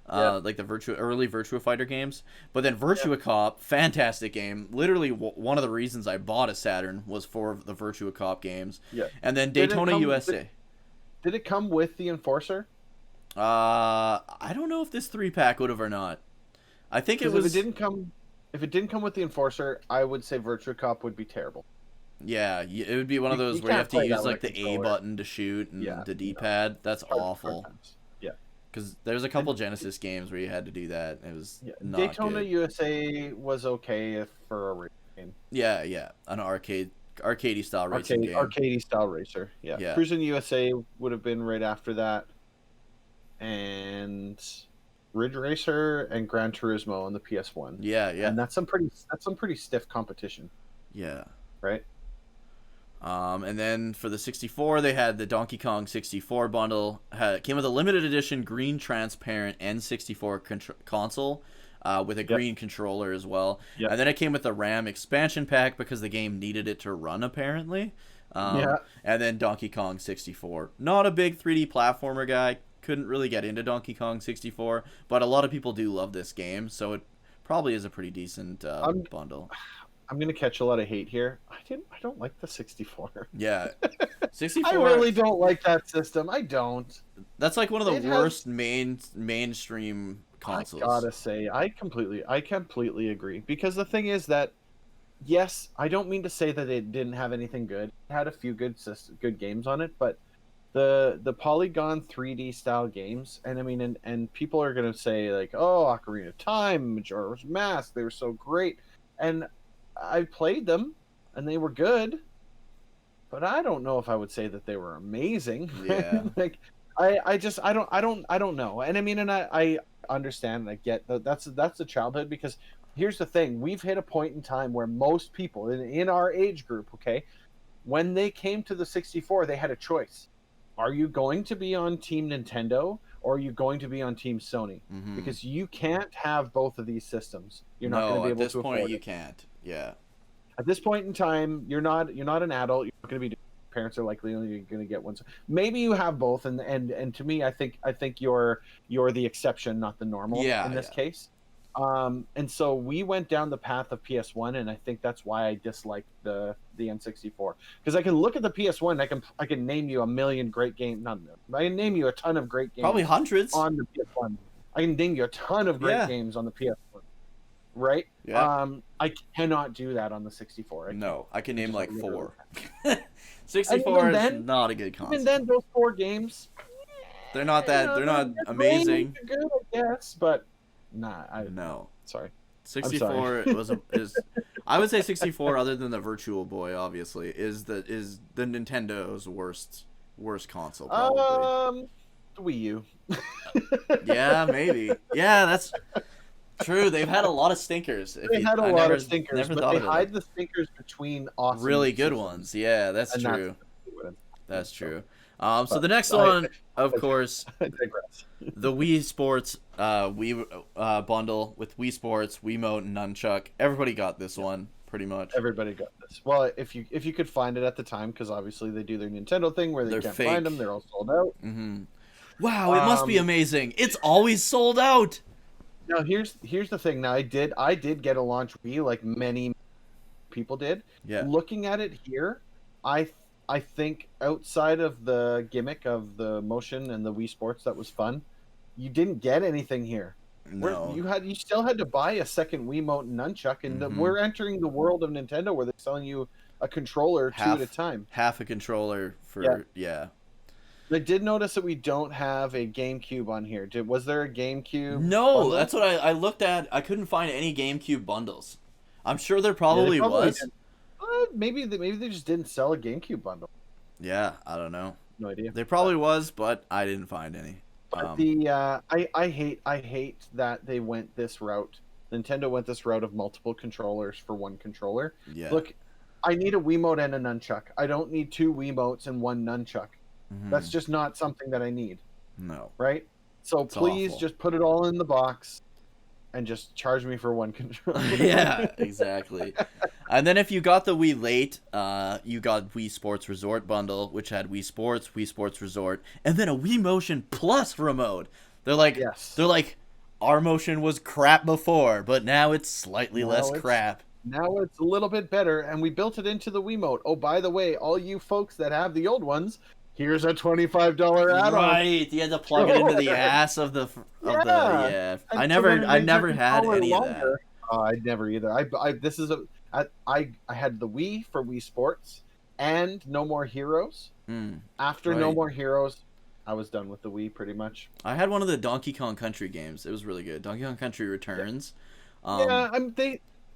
Like the early Virtua Fighter games. But then Virtua Cop, fantastic game. Literally, one of the reasons I bought a Saturn was for the Virtua Cop games. Yeah. And then Did it Daytona come- USA. Did it come with the Enforcer? I don't know if this 3-pack would have or not. I think it Because was. if it didn't come with the Enforcer, I would say Virtua Cop would be terrible. Yeah, it would be one of those You where you can't have to play that use with a like the A controller. button to shoot and Yeah, the no, D-pad. That's hard awful. times. Yeah. Because there's a couple Genesis games where you had to do that. It was Yeah, not Daytona good. USA was okay if for a race game. Yeah, yeah, an arcadey style racing game. Arcade style racer. Yeah, Yeah, Cruising USA would have been right after that, and Ridge Racer and Gran Turismo on the PS1. yeah, yeah, And that's some pretty stiff competition, yeah. right? And then for the 64, they had the Donkey Kong 64 bundle. Came with a limited edition green transparent N64 console with a green controller as well. Yep. And then it came with the RAM expansion pack because the game needed it to run, apparently. Yeah. And then Donkey Kong 64. Not a big 3D platformer guy. Couldn't really get into Donkey Kong 64, but a lot of people do love this game, so it probably is a pretty decent bundle. I'm gonna catch a lot of hate here. I don't like the 64. Yeah, 64. I really don't like that system. I don't. That's like one of the It worst mainstream consoles. I gotta say, I completely agree. Because the thing is that, yes, I don't mean to say that it didn't have anything good. It had a few good games on it, but the Polygon 3D style games, and I mean, and people are gonna say like, oh, Ocarina of Time, Majora's Mask, they were so great, and I played them, and they were good, but I don't know if I would say that they were amazing. Yeah. Like, I just I don't know. And I mean, and I understand and I get that's the childhood, because here's the thing: we've hit a point in time where most people in our age group, okay, when they came to the 64, they had a choice. Are you going to be on Team Nintendo, or are you going to be on Team Sony? Mm-hmm. Because you can't have both of these systems. You're not going to be able to afford it. At this point, you can't. Yeah. At this point in time, you're not an adult. You're not going to be. Parents are likely only going to get one. Maybe you have both, and to me, I think you're the exception, not the normal. Yeah, in this case. And so we went down the path of PS1, and I think that's why I disliked the N64, because I can look at the PS1, and I can name you a million great games. Not a million, I can name you a ton of great games. Probably hundreds on the PS1. I can name you a ton of great games on the PS1. Right? Yeah. I cannot do that on the 64. I can name like 4. 64 is not a good console. Even then, those 4 games, they're not that. They're not amazing. They're good, I guess, but nah. No. Sorry. 64 is. I would say 64, other than the Virtual Boy, obviously, is the Nintendo's worst console. Probably. Wii U. Yeah, maybe. Yeah, that's true. They've had a lot of stinkers. They hide the stinkers between awesome, really good ones. Yeah, that's true. That's true. So the next one, of course, the Wii Sports bundle with Wii Sports, Wiimote, and Nunchuck. Everybody got this one, pretty much. Everybody got this. Well, if you could find it at the time, because obviously they do their Nintendo thing where they can't find them. They're all sold out. Mm-hmm. Wow, it must be amazing. It's always sold out. Now here's the thing. Now I did get a launch Wii, like many people did. Yeah. Looking at it here, I think outside of the gimmick of the motion and the Wii Sports that was fun, you didn't get anything here. No. You still had to buy a second Wiimote and Nunchuck, and we're entering the world of Nintendo where they're selling you a controller two at a time. Half a controller for yeah. I did notice that we don't have a GameCube on here. Was there a GameCube? No, bundle? that's what I looked at. I couldn't find any GameCube bundles. I'm sure there probably was. Maybe they just didn't sell a GameCube bundle. Yeah, I don't know. No idea. There probably was, but I didn't find any. But I hate that they went this route. Nintendo went this route of multiple controllers for one controller. Yeah. Look, I need a Wiimote and a Nunchuck. I don't need 2 Wiimotes and 1 Nunchuck. That's just not something that I need. No. Right? So it's please awful. just put it all in the box and just charge me for one controller. Yeah, exactly. And then if you got the Wii late, you got Wii Sports Resort bundle, which had Wii Sports Resort, and then a Wii Motion Plus remote. They're like, our motion was crap before, but now it's slightly less crap. Now it's a little bit better, and we built it into the Wiimote. Oh, by the way, all you folks that have the old ones, Here's a $25 add-on. Right, you had to plug it into the ass of the Yeah, yeah. and so then it I made your never had controller any of that. longer. I never either. This is a I had the Wii for Wii Sports and No More Heroes. Hmm. After No Right. More Heroes, I was done with the Wii pretty much. I had one of the Donkey Kong Country games. It was really good. Donkey Kong Country Yeah, Returns. yeah.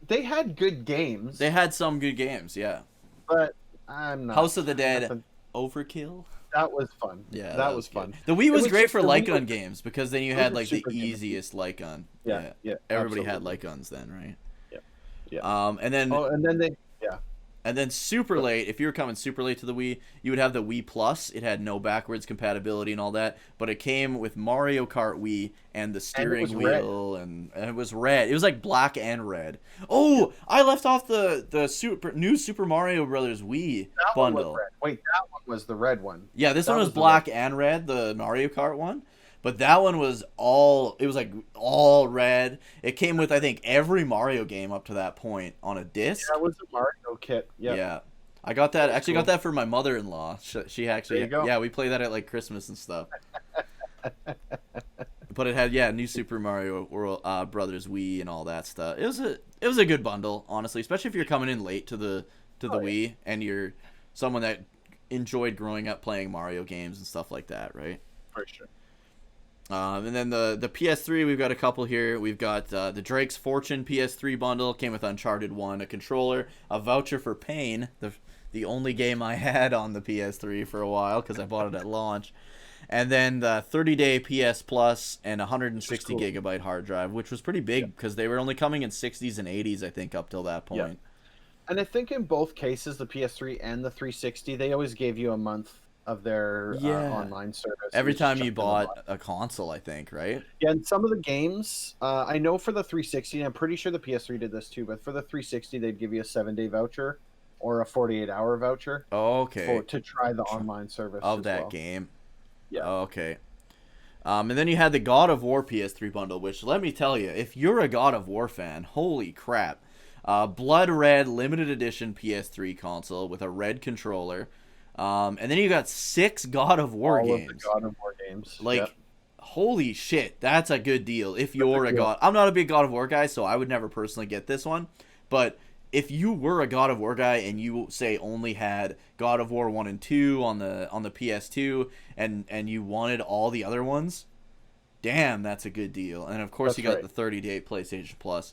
They had good They games, had some good games, yeah. but I'm not House of the Dead nothing. Overkill. That was fun. Yeah, That that was was good. fun. The Wii It was was great just for the light Wii gun games because then you those had were like the super gimmicky. easiest light gun. Yeah, Yeah. yeah, Everybody had absolutely. light guns then, right? Yeah, yeah. And then Oh, and then they yeah. super But late, if you were coming super late to the Wii, you would have the Wii Plus. It had no backwards compatibility and all that, but it came with Mario Kart Wii and the and it steering was red. wheel, and it was red. It was like black and red. Yep. Oh, I left off the new Super Mario Brothers Wii That one was bundle. red. Wait, that one was the red one. Yeah, this one That was was the red. black and red, the Mario Kart one. But that one was all, it was like all red. It came with, I think, every Mario game up to that point on a Yeah, disc. it was the Mario kit. Yep. Yeah. I got that, That was actually got cool. that for my mother-in-law. She There you actually, go. yeah, we play that at like Christmas and stuff. But it had, yeah, new Super Mario World Brothers Wii and all that stuff. It was a good bundle, honestly, especially if you're coming in late to the Oh yeah, Wii and you're someone that enjoyed growing up playing Mario games and stuff like that, right? for sure. And then the PS3, we've got a couple here. We've got the Drake's Fortune PS3 bundle. Came with Uncharted 1, a controller, a voucher for Pain, the only game I had on the PS3 for a while because I bought it at launch. And then the 30-day PS Plus and Which was 160 cool. gigabyte hard drive, which was pretty Yeah, big because they were only coming in 60s and 80s, I think, up till that yeah. point. And I think in both cases, the PS3 and the 360, they always gave you a month of their Yeah. online service. Every You just time you chucked in the bought a console, I think, right? Yeah, and some of the games, I know for the 360, I'm pretty sure the PS3 did this too, but for the 360, they'd give you a 7-day voucher or a 48-hour voucher Okay. to try the online service Of as that well. game. Yeah. Okay. And then you had the God of War PS3 bundle, which let me tell you, if you're a God of War fan, holy crap. Blood Red limited edition PS3 console with a red controller. And then you got 6 God of War All of the games. God of War games. Like, Yep. holy shit, that's a good deal. If That's a you're a deal. God, I'm not a big God of War guy, so I would never personally get this one. But if you were a God of War guy and you say only had God of War 1 and 2 on the PS2 and you wanted all the other ones, damn, that's a good deal. And of course That's you got right. the 30-day PlayStation Plus.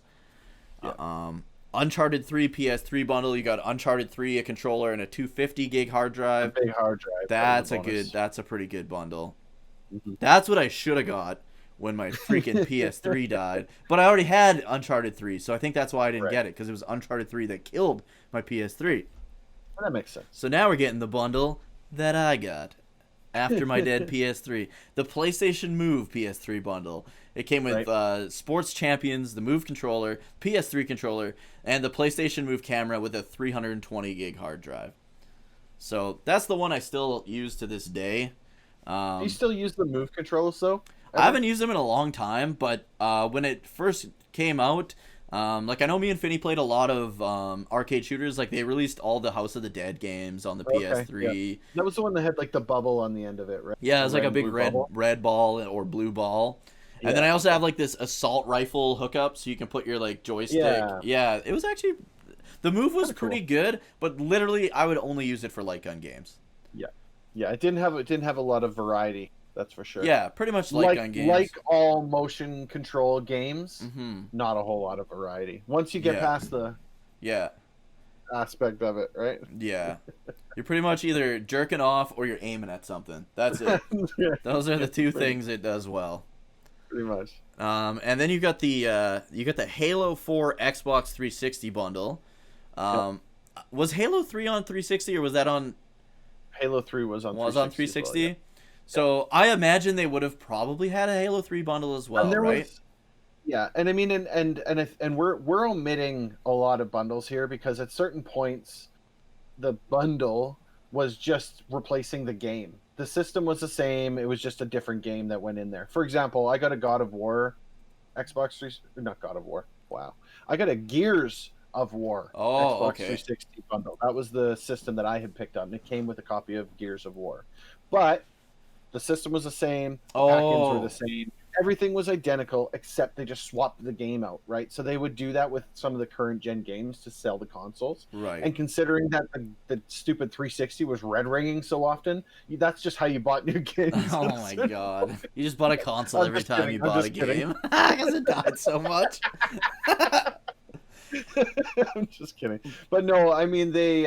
Yeah. Uncharted 3 PS3 bundle, you got Uncharted 3, a controller and a 250 gig hard A drive. big hard drive. That was bonus. That's a pretty good bundle. Mhm. That's what I should have got when my freaking PS3 died. But I already had Uncharted 3, so I think that's why I didn't Right. get it, because it was Uncharted 3 that killed my PS3. That makes sense. So now we're getting the bundle that I got after my dead PS3. The PlayStation Move PS3 bundle. It came with Right. Sports Champions, the Move controller, PS3 controller, and the PlayStation Move camera with a 320 gig hard drive. So that's the one I still use to this day. Do you Um, still use the Move controls though? I haven't used them in a long time, but when it first came out, like I know me and Finney played a lot of arcade shooters. Like they released all the House of the Dead games on the Okay. Yeah. PS3. That was the one that had like the bubble on the end of it, right? Yeah, it The was like red a and big blue red bubble. red ball or blue ball. And then Yeah. I also have like this assault rifle hookup, so you can put your like joystick. Yeah. Yeah, it was actually the move was Kinda cool. pretty good, but literally I would only use it for light gun games. Yeah. Yeah. It didn't have a lot of variety. That's for sure. Yeah, pretty much light gun games. Like all motion control games, Mm-hmm. not a whole lot of variety. Once you get Yeah. past the Yeah. aspect of it, right? Yeah. You're pretty much either jerking off or you're aiming at something. That's it. Yeah, Those are the two pretty, things it does well. pretty much. And then you got the Halo 4 Xbox 360 bundle. Yep. Was Halo 3 on 360 or was that on Halo 3 was on 360. was on as well, 360? yeah. So I imagine they would have probably had a Halo 3 bundle as well, And there right? was, yeah, and I mean, and we're omitting a lot of bundles here because at certain points, the bundle was just replacing the game. The system was the same. It was just a different game that went in there. For example, I got a God of War Xbox 3, not God of War. Wow. I got a Gears of War. Oh, Xbox okay. 360 bundle. That was the system that I had picked up, and it came with a copy of Gears of War. But the system was the same, the pack-ins were the Oh, same, everything was identical, except they just swapped the game out, right? So they would do that with some of the current gen games to sell the consoles. right. And considering that the stupid 360 was red ringing so often, that's just how you bought new games. Oh my god. You just bought a console I'm every just time kidding. you I'm bought a just kidding. game. Because it died so much. I'm just kidding. But no, I mean they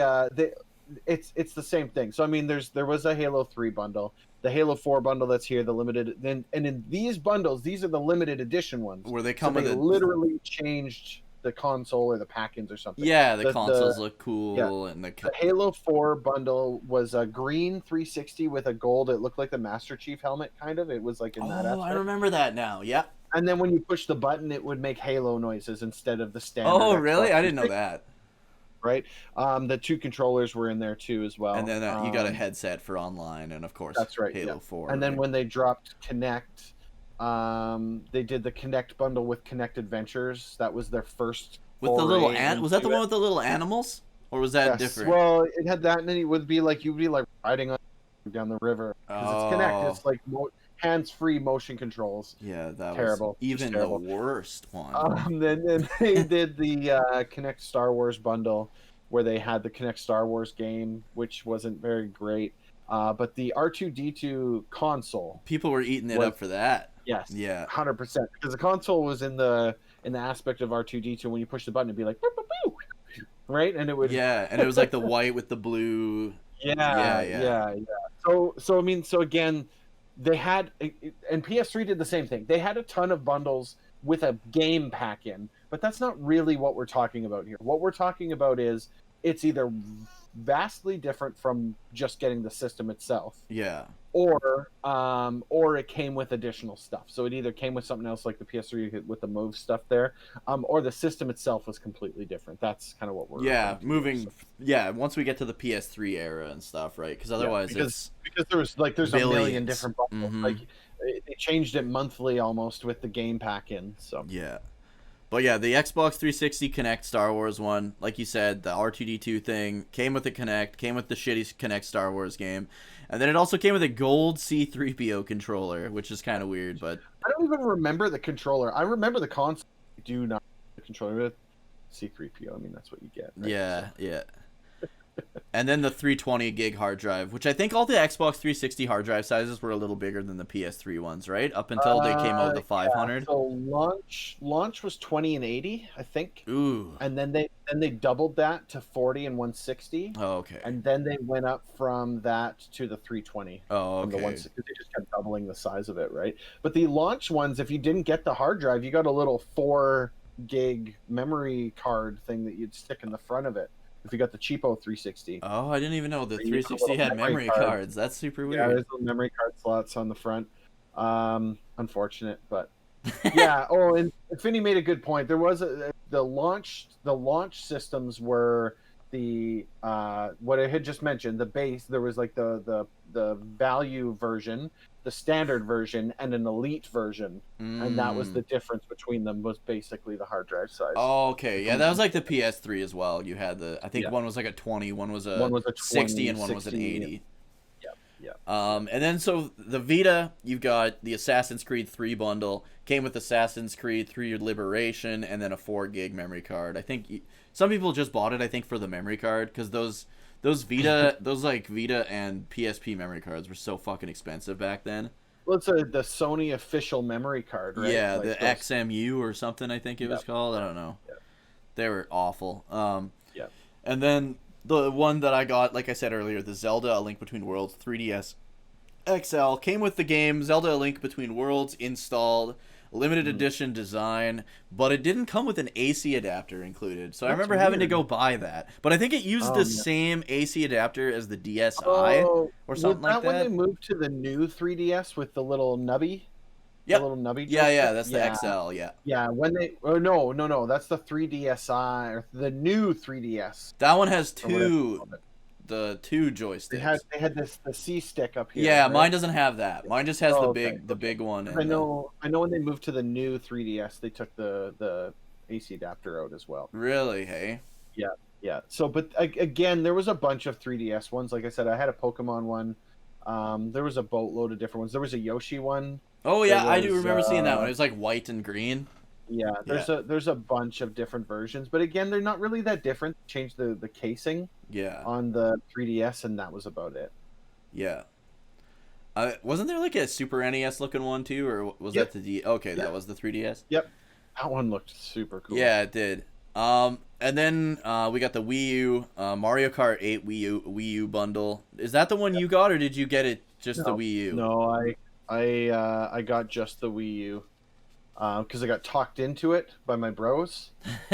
it's the same thing. So I mean there was a Halo 3 bundle, the Halo 4 bundle that's here, the limited then and in these bundles, these are the limited edition ones. Where they So come they with a. literally changed the console or the pack-ins or something. Yeah, the The consoles look yeah, cool and the. the Halo 4 bundle was a green 360 with a gold. It looked like the Master Chief helmet kind of. It was like in that Oh, I aspect. remember that now. Yep. And then when you push the button, it would make Halo noises instead of the standard Oh, Xbox really? I didn't know 360, that. right? The two controllers were in there too as And well. then you got a headset for online, and of course That's right. Yeah. Halo 4. And then Right? when they dropped Connect, they did the Connect bundle with Connect Adventures. That was their first With the little foray was that the into one it. with the little animals, or was that Yes. different? Well, it had that, and then it would be like you'd be like riding on down the river because it's Connect. Oh, It's like hands-free motion controls. yeah, that was Terrible. Just even the terrible. worst one. Then they did the Connect Star Wars bundle, where they had the Connect Star Wars game, which wasn't very great. But the R2D2 console, People were eating it was up for that. yes, Yeah, 100%, because the console was in the aspect of R2D2. When you push the button, it'd be like, "Boop, boop, boop," right, and it would yeah, and it was like the white with the blue. yeah, Yeah, yeah, yeah, yeah. So I mean, so again, they had, and PS3 did the same thing. They had a ton of bundles with a game pack in, but that's not really what we're talking about here. What we're talking about is it's either vastly different from just getting the system itself, yeah, or it came with additional stuff. So it either came with something else like the PS3 with the Move stuff there, or the system itself was completely different. That's kind of what we're yeah. referring to Moving, here. So, yeah. Once we get to the PS3 era and stuff, right? Because yeah, otherwise, it's because there's a million billions. different bundles. Mm-hmm. Like they changed it monthly almost with the game pack in. So Yeah. But yeah, the Xbox 360 Connect Star Wars one, like you said, the R2D2 thing came with the Connect, came with the shitty Connect Star Wars game, and then it also came with a gold C3PO controller, which is kind of weird, but I don't even remember the controller. I remember the console. I do not the controller with C3PO. I mean, that's what you get. Right? yeah, yeah. And then the 320 gig hard drive, which I think all the Xbox 360 hard drive sizes were a little bigger than the PS3 ones, right? Up until they came out with the 500. So launch was 20 and 80, I think, Ooh. and then they doubled that to 40 and 160, Oh, okay. and then they went up from that to the 320. Oh, From the okay. 160, they just kept doubling the size of it, right? But the launch ones, if you didn't get the hard drive, you got a little 4 gig memory card thing that you'd stick in the front of it. If you got the cheapo 360, Oh, I didn't even know the you get a 360 little had memory memory card. cards. That's super yeah, weird. there's little memory card slots on the front. Unfortunate, but yeah. Oh, and Finney made a good point. There was the launch systems were the what I had just mentioned. The base, there was like the value version, the standard version, and an elite version, and that was the difference between them. Was basically the hard drive size. Oh, okay. Yeah, that was like the PS3 as well. You had I think Yeah. one was like a 20, one was a One was a 60, 20, and one was an 60, 80. Yeah. And then so the Vita, you've got the Assassin's Creed 3 bundle, came with Assassin's Creed 3 Liberation, and then a 4 gig memory card. I think some people just bought it, I think, for the memory card, because those Vita, those like Vita and PSP memory cards were so fucking expensive back then. Well, it's the Sony official memory card, right? Yeah, Like the those- XMU or something, I think it was Yep. called. I don't know. Yep. They were awful. Yep. And then the one that I got, like I said earlier, the Zelda: A Link Between Worlds 3DS XL came with the game Zelda: A Link Between Worlds installed, limited edition design, but it didn't come with an AC adapter included. So I That's remember having to weird. go buy that. But I think it used the Yeah. same AC adapter as the DSi or was something like when that. they moved to the new 3DS with the little nubby? Yep. The little nubby. Yeah, joystick? that's the XL. Yeah, Yeah, when they no, that's the 3DSi or the new 3DS. that one has or whatever you two call it. the two joysticks. They had the C stick up here. Yeah, right? mine doesn't have that. Mine just has Oh, the okay, big one. And I know when they moved to the new 3DS, they took the AC adapter out as well. Really? Hey. Yeah, yeah. So, but again, there was a bunch of 3DS ones. Like I said, I had a Pokemon one. There was a boatload of different ones. There was a Yoshi one. Oh There yeah, I do was remember seeing that one. It was like white and green. yeah. Yeah. There's a bunch of different versions, but again, they're not really that different. Change the casing Yeah. on the 3DS, and that was about it. Yeah. Wasn't there like a Super NES looking one too, or was Yep. that the D? Okay, Yep. that was the 3DS. Yep, that one looked super cool. Yeah, it did. And then we got the Wii U, Mario Kart 8 Wii U bundle. Is that the one you got, or did you get it just the No, Wii U? no, I got just the Wii U because I got talked into it by my bros.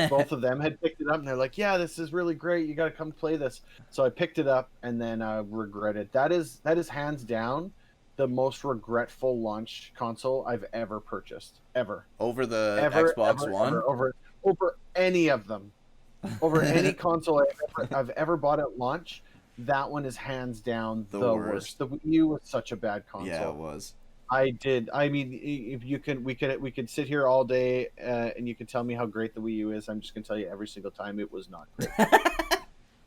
Both of them had picked it up, and they're like, "Yeah, this is really great. You got to come play this." So I picked it up, and then I regretted. That is hands down the most regretful launch console I've ever purchased, ever, Over the ever, Xbox ever, One? ever, over any of them, over any console I've ever bought at launch. That one is hands down The the worst. worst. The Wii U was such a bad console. Yeah, it was. I did. I mean, if you can, we could sit here all day, and you can tell me how great the Wii U is. I'm just gonna tell you every single time it was not great.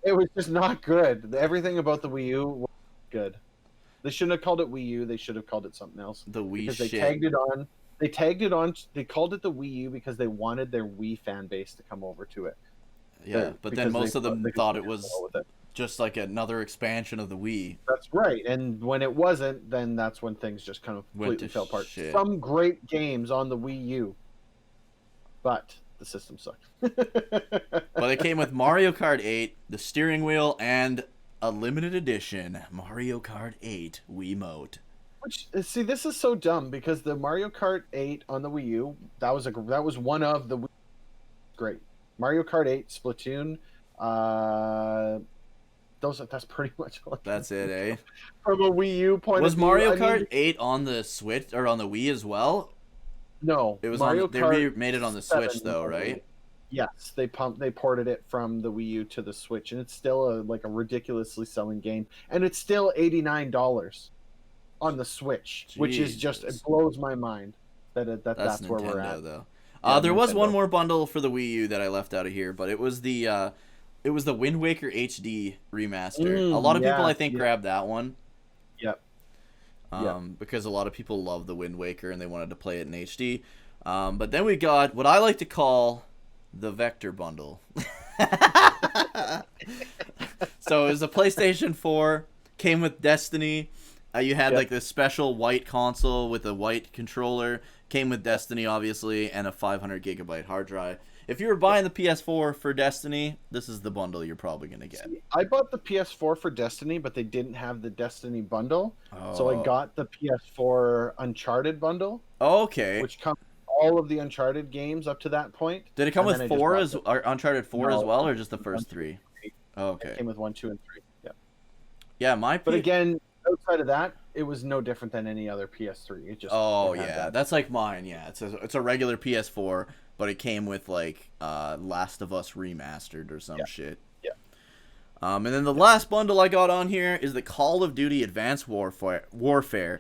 It was just not good. Everything about the Wii U was good. They shouldn't have called it Wii U. They should have called it something else The Wii because shit. they tagged it on. They tagged it on. They called it the Wii U because they wanted their Wii fan base to come over to it. Yeah, but then Because most of them they could thought it fucking was roll with it. just like another expansion of the Wii. That's right. And when it wasn't, then that's when things just kind of Went completely to fell apart. shit. Some great games on the Wii U, but the system sucked. But it came with Mario Kart 8, the steering wheel, and a limited edition Mario Kart 8 Wiimote. Which see, this is so dumb because the Mario Kart 8 on the Wii U that was one of the great Mario Kart 8, Splatoon. That's pretty much all. That's it, eh? From a Wii U point Was of view. Mario I Kart mean, 8 on the Switch or on the Wii as well? no, It was Mario on. They Kart made it on the 7 Switch though, was on the right? Wii. Yes, they ported it from the Wii U to the Switch, and it's still a ridiculously selling game, and it's still $89 on the Switch, which is just it Jesus. blows my mind That's that's where we're Nintendo at. though. Yeah, There was one Nintendo. more bundle for the Wii U that I left out of here, but it was the Wind Waker HD remaster. A lot of people Yeah, I think yeah. grabbed that one. Yep. Yep. Because a lot of people love the Wind Waker and they wanted to play it in HD. But then we got what I like to call the Vector bundle. So it was a PlayStation 4, came with Destiny. You had Yep. like this special white console with a white controller. Came with Destiny, obviously, and a 500 gigabyte hard drive. If you were buying the PS4 for Destiny, this is the bundle you're probably gonna get. I bought the PS4 for Destiny, but they didn't have the Destiny bundle, so I got the PS4 Uncharted bundle, Okay. which comes with all of the Uncharted games up to that point. Did it come and with then I just four bought as or Uncharted 4 as No, well, or just the one, first two, 3? three. Okay. It came with 1, 2, and 3. Yeah. Yeah, my But again, outside of that, it was no different than any other PS3. It just Oh it had yeah, that. that's like mine. Yeah, it's a regular PS4, but it came with like Last of Us remastered or some shit. Yeah. And then the last bundle I got on here is the Call of Duty Advanced Warfare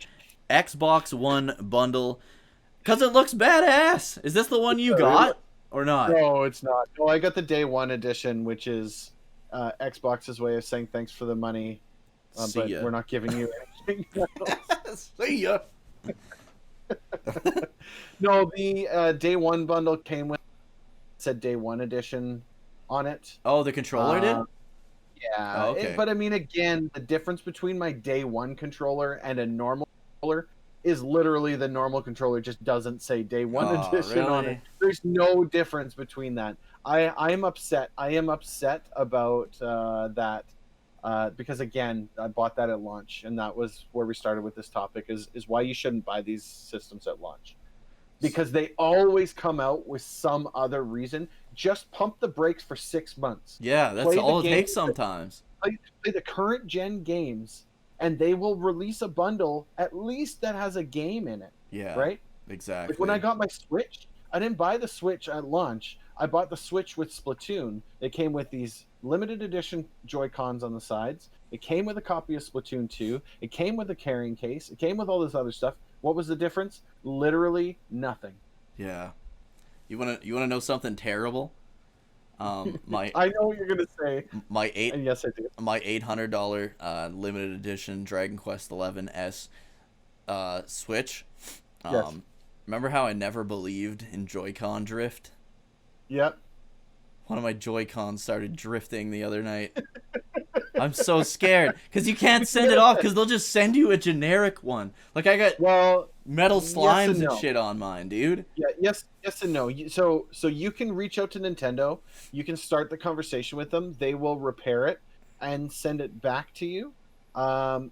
Xbox One bundle, cause it looks badass. Is this the one you got or not? No, it's not. No, I got the day one edition, which is Xbox's way of saying thanks for the money, See but ya. we're not giving you anything. See ya. No, the day one bundle came with said day one edition on it. Oh, the controller did. Yeah. Oh, okay. But I mean, again, the difference between my day one controller and a normal controller is literally the normal controller just doesn't say day one Oh, edition on really? it. There's no difference between that. I am upset. I am upset about that. Because again, I bought that at launch, and that was where we started with this topic: is why you shouldn't buy these systems at launch, because they always come out with some other reason. Just pump the brakes for 6 months. Yeah, that's Play the all it game. takes sometimes. Play the current gen games, and they will release a bundle at least that has a game in it. Yeah. Right? Exactly. Like when I got my Switch, I didn't buy the Switch at launch. I bought the Switch with Splatoon. It came with these limited edition Joy-Cons on the sides. It came with a copy of Splatoon 2. It came with a carrying case. It came with all this other stuff. What was the difference? Literally nothing. Yeah. You wanna know something terrible? My I know what you're gonna say, my eight and yes, I do. my $800 limited edition Dragon Quest 11S Switch. Yes. Um, Remember how I never believed in Joy-Con drift? Yep. One of my Joy-Cons started drifting the other night. I'm so scared because you can't send it off because they'll just send you a generic one. Like I got Well, metal yes and slimes and no. shit on mine, dude. Yeah, yes and no. So you can reach out to Nintendo. You can start the conversation with them. They will repair it and send it back to you.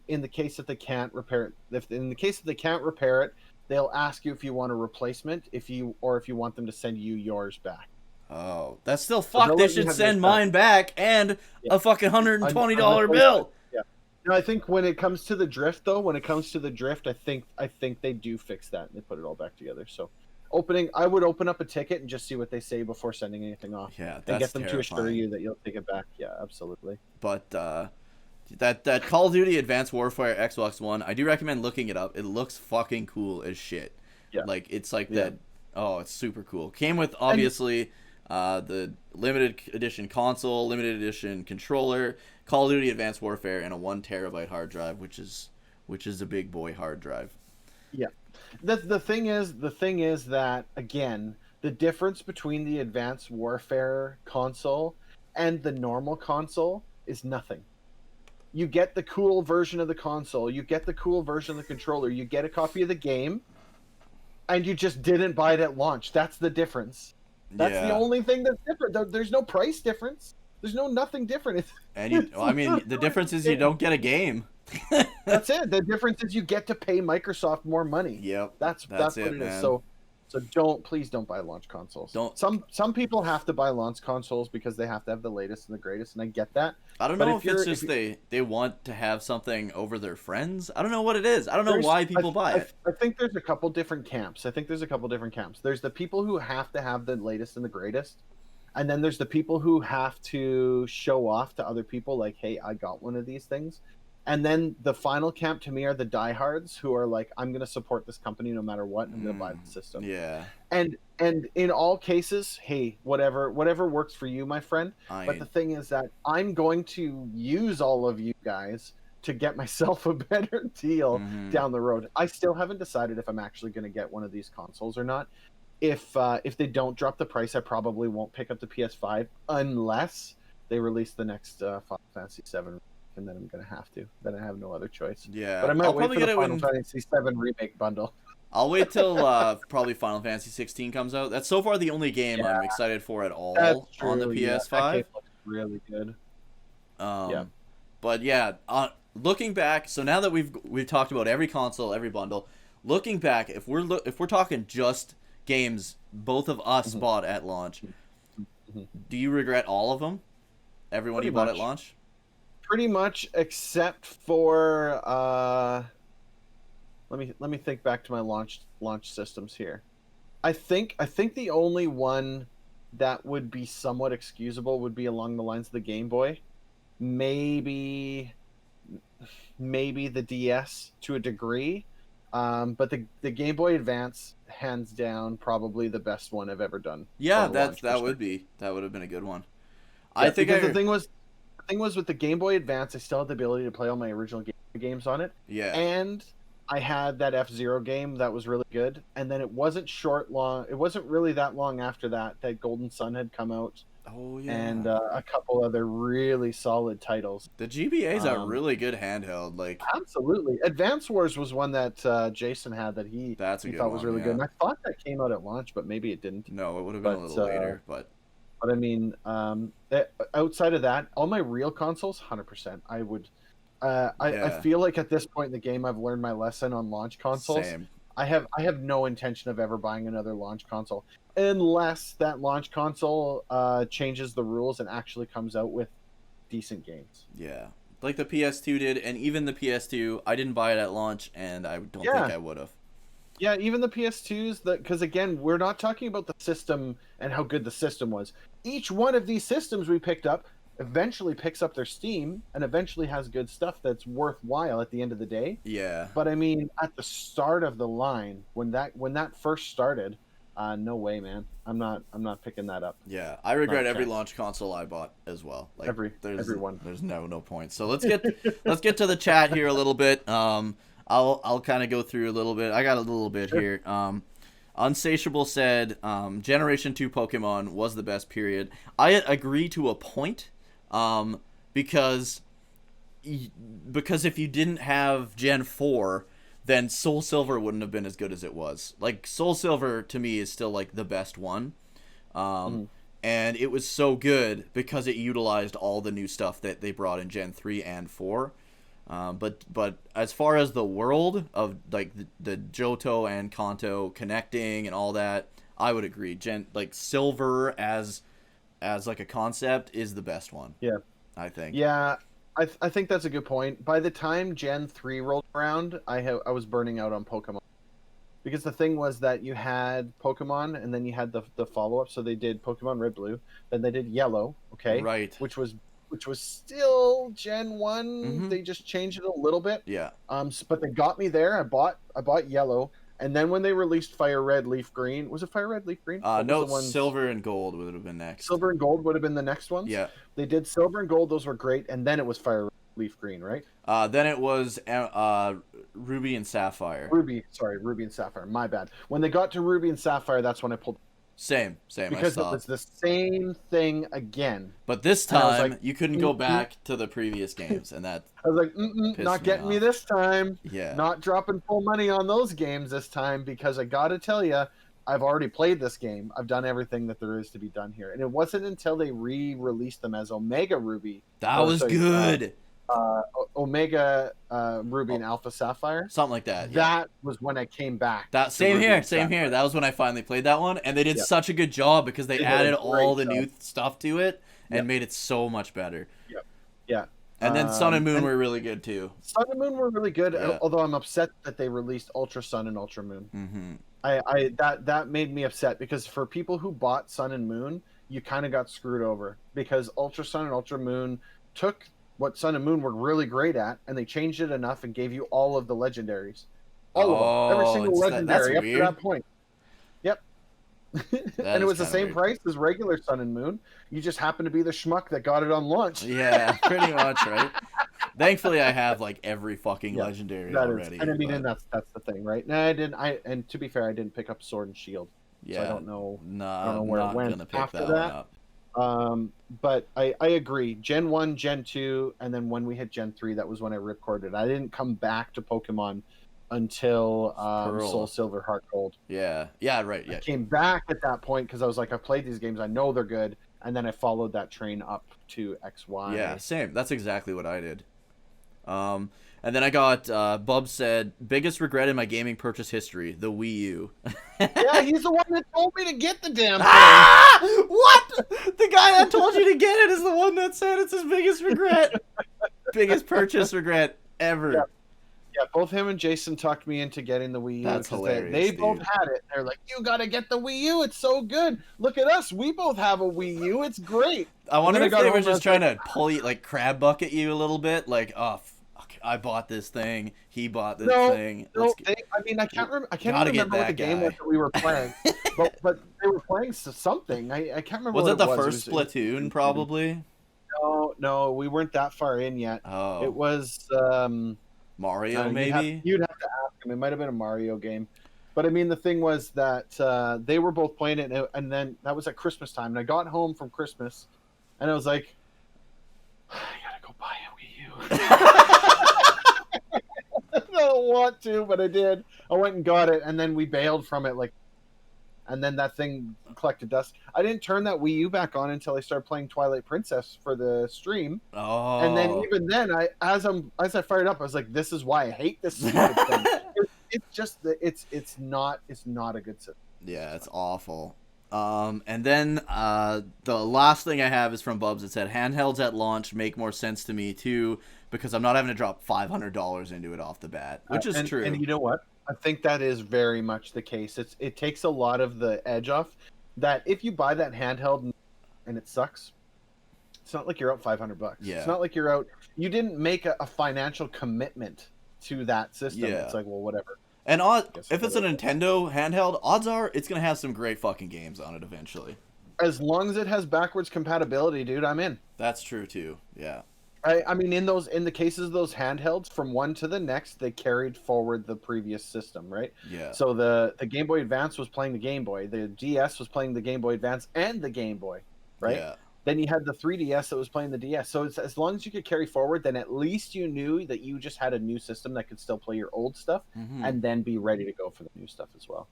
In the case that they can't repair it, if in the case that they can't repair it, they'll ask you if you want a replacement, if you want them to send you yours back. Oh, that's still So fuck. they'll They let you should have yours send back. mine back and Yeah. a fucking Un- $120 unreplacement. bill. Yeah. No, I think when it comes to the drift, though, I think they do fix that and they put it all back together. So, I would open up a ticket and just see what they say before sending anything off, Yeah, and that's get them to assure terrifying. you that you'll take it back. Yeah, absolutely. But that Call of Duty Advanced Warfare Xbox One, I do recommend looking it up. It looks fucking cool as shit. Yeah, Like it's like yeah. that. Oh, it's super cool. Came with And obviously the limited edition console, limited edition controller, Call of Duty Advanced Warfare, and a 1 terabyte hard drive, which is a big boy hard drive. yeah, the thing is that again, the difference between the Advanced Warfare console and the normal console is nothing. You get the cool version of the console, you get the cool version of the controller, you get a copy of the game, and you just didn't buy it at launch. That's the difference. That's the Yeah, only thing that's different. There's no price difference. There's no nothing different. and It's I mean, the literally difference is the you same. don't get a game. That's it. The difference is you get to pay Microsoft more money. Yep, That's that's what it, it is. man. So please don't buy launch consoles. Don't. Some people have to buy launch consoles because they have to have the latest and the greatest, and I get that. I don't But know if if it's you're just if they want to have something over their friends. I don't know what it is. I don't know there's why people buy it. I think there's a couple different camps. There's the people who have to have the latest and the greatest, and then there's the people who have to show off to other people like, hey, I got one of these things. And then the final camp to me are the diehards who are like, I'm going to support this company no matter what. I'm going to buy the system. Yeah, And in all cases, hey, whatever works for you, my friend. But the I thing is that I'm going to use all of you guys to get myself a better deal mm-hmm. down the road. I still haven't decided if I'm actually going to get one of these consoles or not. If they don't drop the price, I probably won't pick up the PS5 unless they release the next Final Fantasy 7, and then I'm gonna have to. Then I have no other choice. But Yeah, I might I'll wait probably for get the it Final when Fantasy 7 remake bundle. I'll wait till probably Final Fantasy 16 comes out. That's so far the only game Yeah, I'm excited for at that's all on the true. Yeah, that game PS5. looks really good. Yeah. Um, but yeah, looking back, so now that we've talked about every console, every bundle, looking back, if we're talking just games both of us Mhm. bought at launch, Mhm. do you regret all of them? Everyone Pretty you bought at much. launch? Pretty much, except for let me think back to my launch systems here. I think the only one that would be somewhat excusable would be along the lines of the Game Boy. Maybe the DS to a degree. But the Game Boy Advance, hands down, probably the best one I've ever done Yeah, from a launch perspective. that would have been a good one. I Yeah, think because the I thing was, with the Game Boy Advance, I still had the ability to play all my original games on it, yeah. and I had that F-Zero game that was really good. And then it wasn't long. It wasn't really that long after that Golden Sun had come out, Oh and yeah. a couple other really solid titles. The GBA is a Um, really good handheld. Like Absolutely. Advance Wars was one that Jason had that that's a he good thought was one. really good. Yeah. And I thought that came out at launch, but maybe it didn't. No, it would have been a But little later, but I mean, outside of that, all my real consoles, 100%. I would. I yeah, feel like at this point in the game, I've learned my lesson on launch consoles. same. I have no intention of ever buying another launch console unless that launch console changes the rules and actually comes out with decent games. Yeah. Like the PS2 did, and even the PS2, I didn't buy it at launch, and I don't think Yeah, I would have. yeah, even the PS2s, because again, we're not talking about the system and how good the system was. Each one of these systems we picked up eventually picks up their Steam and eventually has good stuff that's worthwhile at the end of the day. Yeah. But I mean, at the start of the line, when that first started, No way, man. I'm not picking that up. Yeah, I Not regret a every chance. launch console I bought as well. Like Everyone. there's no point. So let's get to the chat here a little bit. I'll kind of go through a little bit. I got a little bit Sure. here. Unsatiable said Generation 2 Pokemon was the best period. I agree to a point, because because if you didn't have Gen 4, then Soul Silver wouldn't have been as good as it was. Like Soul Silver to me is still like the best one. Um, Mhm. and it was so good because it utilized all the new stuff that they brought in Gen 3 and 4. But as far as the world of like the Johto and Kanto connecting and all that, I would agree. Like Silver as like a concept is the best one, Yeah. I think. Yeah. I think that's a good point. By the time Gen 3 rolled around, I was burning out on Pokemon. Because the thing was that you had Pokemon and then you had the follow up. So they did Pokemon Red Blue, then they did Yellow, okay, Right. which was still Gen 1. Mm-hmm. They just changed it a little bit. Yeah. But they got me there. I bought Yellow, and then when they released Fire Red Leaf Green, was it Fire Red Leaf Green? What was No, the ones? Silver and Gold would have been next. Silver and Gold would have been the next ones. Yeah. They did Silver and Gold; those were great, and then it was Fire Leaf Green, right? Then it was Ruby and Sapphire. Ruby and Sapphire. My bad. When they got to Ruby and Sapphire, that's when I pulled Same. I because it saw. was the same thing again. But this And I was time like, you couldn't go "Mm-mm." back to the previous games, and that I was like, pissed not me getting me off. this time. Yeah. Not dropping full money on those games this time because I gotta tell you, I've already played this game. I've done everything that there is to be done here, and it wasn't until they re-released them as Omega Ruby. That or, was sorry, good. Omega Ruby and Alpha Sapphire. Something like that. Yeah. That was when I came back. That to same Ruby here, and same here. Sapphire. That was when I finally played that one, and they did Yeah. such a good job because they They did a added all the great new job. stuff to it and Yep. made it so much better. Yeah. And then Sun and Moon and were really good too. Sun and Moon were really good. Yeah. Although I'm upset that they released Ultra Sun and Ultra Moon. Mm-hmm. That made me upset because for people who bought Sun and Moon, you kind of got screwed over because Ultra Sun and Ultra Moon took what Sun and Moon were really great at and they changed it enough and gave you all of the legendaries, all of them, every single that's legendary up to weird. that point. Yep. That And it is was the kinda same weird. price as regular Sun and Moon. You just happened to be the schmuck that got it on launch. Yeah, pretty much, right? Thankfully, I have like every fucking Yeah, legendary that is, already. and I mean, but and that's the thing, right? No, I didn't. And to be fair, I didn't pick up Sword and Shield, yeah, so I don't know. nah, I don't know where it not went gonna pick after that that. one up. But I agree. Gen 1, Gen 2, and then when we hit Gen 3, that was when I ripcorded. I didn't come back to Pokemon until Pearl. Soul Silver, Heart Gold. Yeah, right, I yeah. came back at that point because I was like, I've played these games. I know they're good. And then I followed that train up to XY. Yeah, same. That's exactly what I did. And then I got Bub said biggest regret in my gaming purchase history, the Wii U. Yeah, he's the one that told me to get the damn thing. Ah! What? The guy that told you to get it is the one that said it's his biggest regret. Biggest purchase regret ever. Yeah. Yeah, both him and Jason talked me into getting the Wii U. That's 'cause hilarious, They dude. both had it. They're like, you got to get the Wii U. It's so good. Look at us. We both have a Wii U. It's great. I wonder And if then I got they were home and I just was trying to pull you, like, crab bucket you a little bit. Like, oh, fuck, I bought this thing. He bought this thing. No, Let's I mean, I can't Gotta even get remember what the that game guy. was that we were playing. but they were playing something. I can't remember Was what it the was. first Splatoon, probably? No, we weren't that far in yet. Oh. It was Mario, you'd maybe? you'd have to ask him. It might have been a Mario game. But I mean, the thing was that they were both playing it, and then that was at Christmas time. And I got home from Christmas, and I was like, I gotta go buy a Wii U. I don't want to, but I did. I went and got it, and then we bailed from it, and then that thing collected dust. I didn't turn that Wii U back on until I started playing Twilight Princess for the stream. Oh. And then even then, as I fired up, I was like, "This is why I hate this stupid thing." It's just that it's not a good system. Yeah, it's awful. And then the last thing I have is from Bubs. It said handhelds at launch make more sense to me too because I'm not having to drop $500 into it off the bat, which is true. And you know what? I think that is very much the case. It takes a lot of the edge off. That if you buy that handheld and it sucks, it's not like you're out $500. Yeah. It's not like you're out. You didn't make a financial commitment to that system. Yeah. It's like, well, whatever. And Guess if it's a what? Nintendo handheld, odds are it's gonna have some great fucking games on it eventually. As long as it has backwards compatibility, dude, I'm in. That's true too. Yeah. I mean, in the cases of those handhelds, from one to the next, they carried forward the previous system, right? Yeah. So the Game Boy Advance was playing the Game Boy, the DS was playing the Game Boy Advance and the Game Boy, right? Yeah. Then you had the 3DS that was playing the DS. So it's, as long as you could carry forward, then at least you knew that you just had a new system that could still play your old stuff, Mm-hmm. and then be ready to go for the new stuff as well.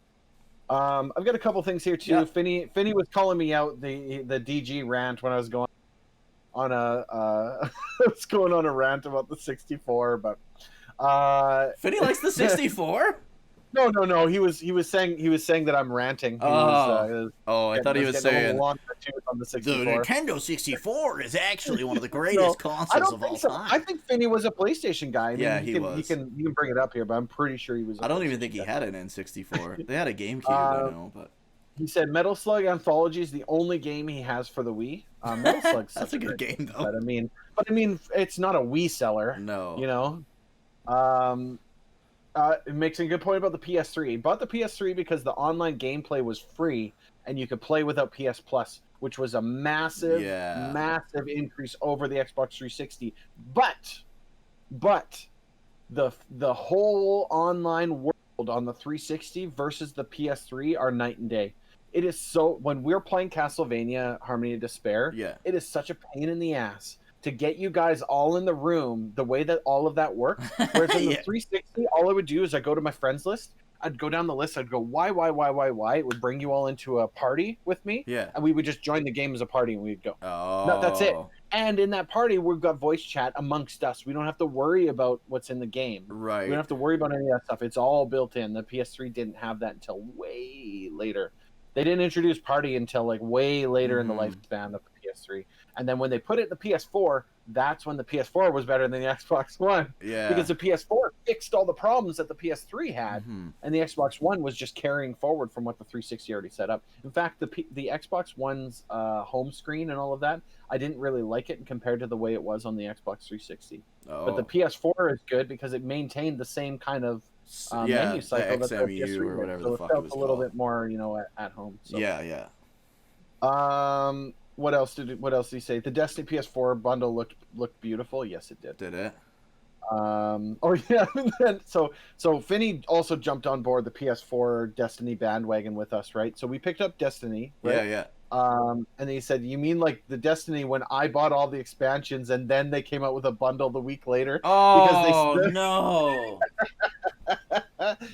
I've got a couple things here too. Yeah. Finney was calling me out the DG rant when I was going on a was going on a rant about the 64, but Finny likes the 64. no. He was saying that I'm ranting. He was, I thought he was getting a saying little on the the 64. Nintendo 64 is actually one of the No, greatest I consoles don't of all think so. time. I think Finney was a PlayStation guy. I mean, Yeah, he was. can bring it up here, but I'm pretty sure he was. I don't even think he had an N64. They had a GameCube, I know, but He said Metal Slug Anthology is the only game he has for the Wii. Metal Slug's that's such a good great game though. But I mean, it's not a Wii seller. No. You know. It makes a good point about the PS3. He bought the PS3 because the online gameplay was free and you could play without PS Plus, which was a massive, Yeah. massive increase over the Xbox 360. But the whole online world on the 360 versus the PS3 are night and day. It is so, when we're playing Castlevania Harmony of Despair, Yeah. it is such a pain in the ass to get you guys all in the room the way that all of that works. Whereas in the Yeah. 360, all I would do is I go to my friends list. I'd go down the list. I'd go, why? It would bring you all into a party with me. Yeah. And we would just join the game as a party and we'd go. Oh. No, that's it. And in that party, we've got voice chat amongst us. We don't have to worry about what's in the game. Right. We don't have to worry about any of that stuff. It's all built in. The PS3 didn't have that until way later. They didn't introduce party until like way later in the lifespan of the PS3. And then when they put it in the PS4, that's when the PS4 was better than the Xbox One. Yeah. Because the PS4 fixed all the problems that the PS3 had, and the Xbox One was just carrying forward from what the 360 already set up. In fact, the Xbox One's home screen and all of that, I didn't really like it compared to the way it was on the Xbox 360. Oh. But the PS4 is good because it maintained the same kind of menu cycle the that the XMU PS3 or whatever did. So the it fuck felt it was a little called. bit more, at home. So. Yeah. What else did he say? The Destiny PS4 bundle looked beautiful. Yes, it did. Did it? Oh yeah. And then, so Finney also jumped on board the PS4 Destiny bandwagon with us, right? So we picked up Destiny, right? Yeah. And then he said, "You mean like the Destiny when I bought all the expansions and then they came out with a bundle the week later?" Oh no!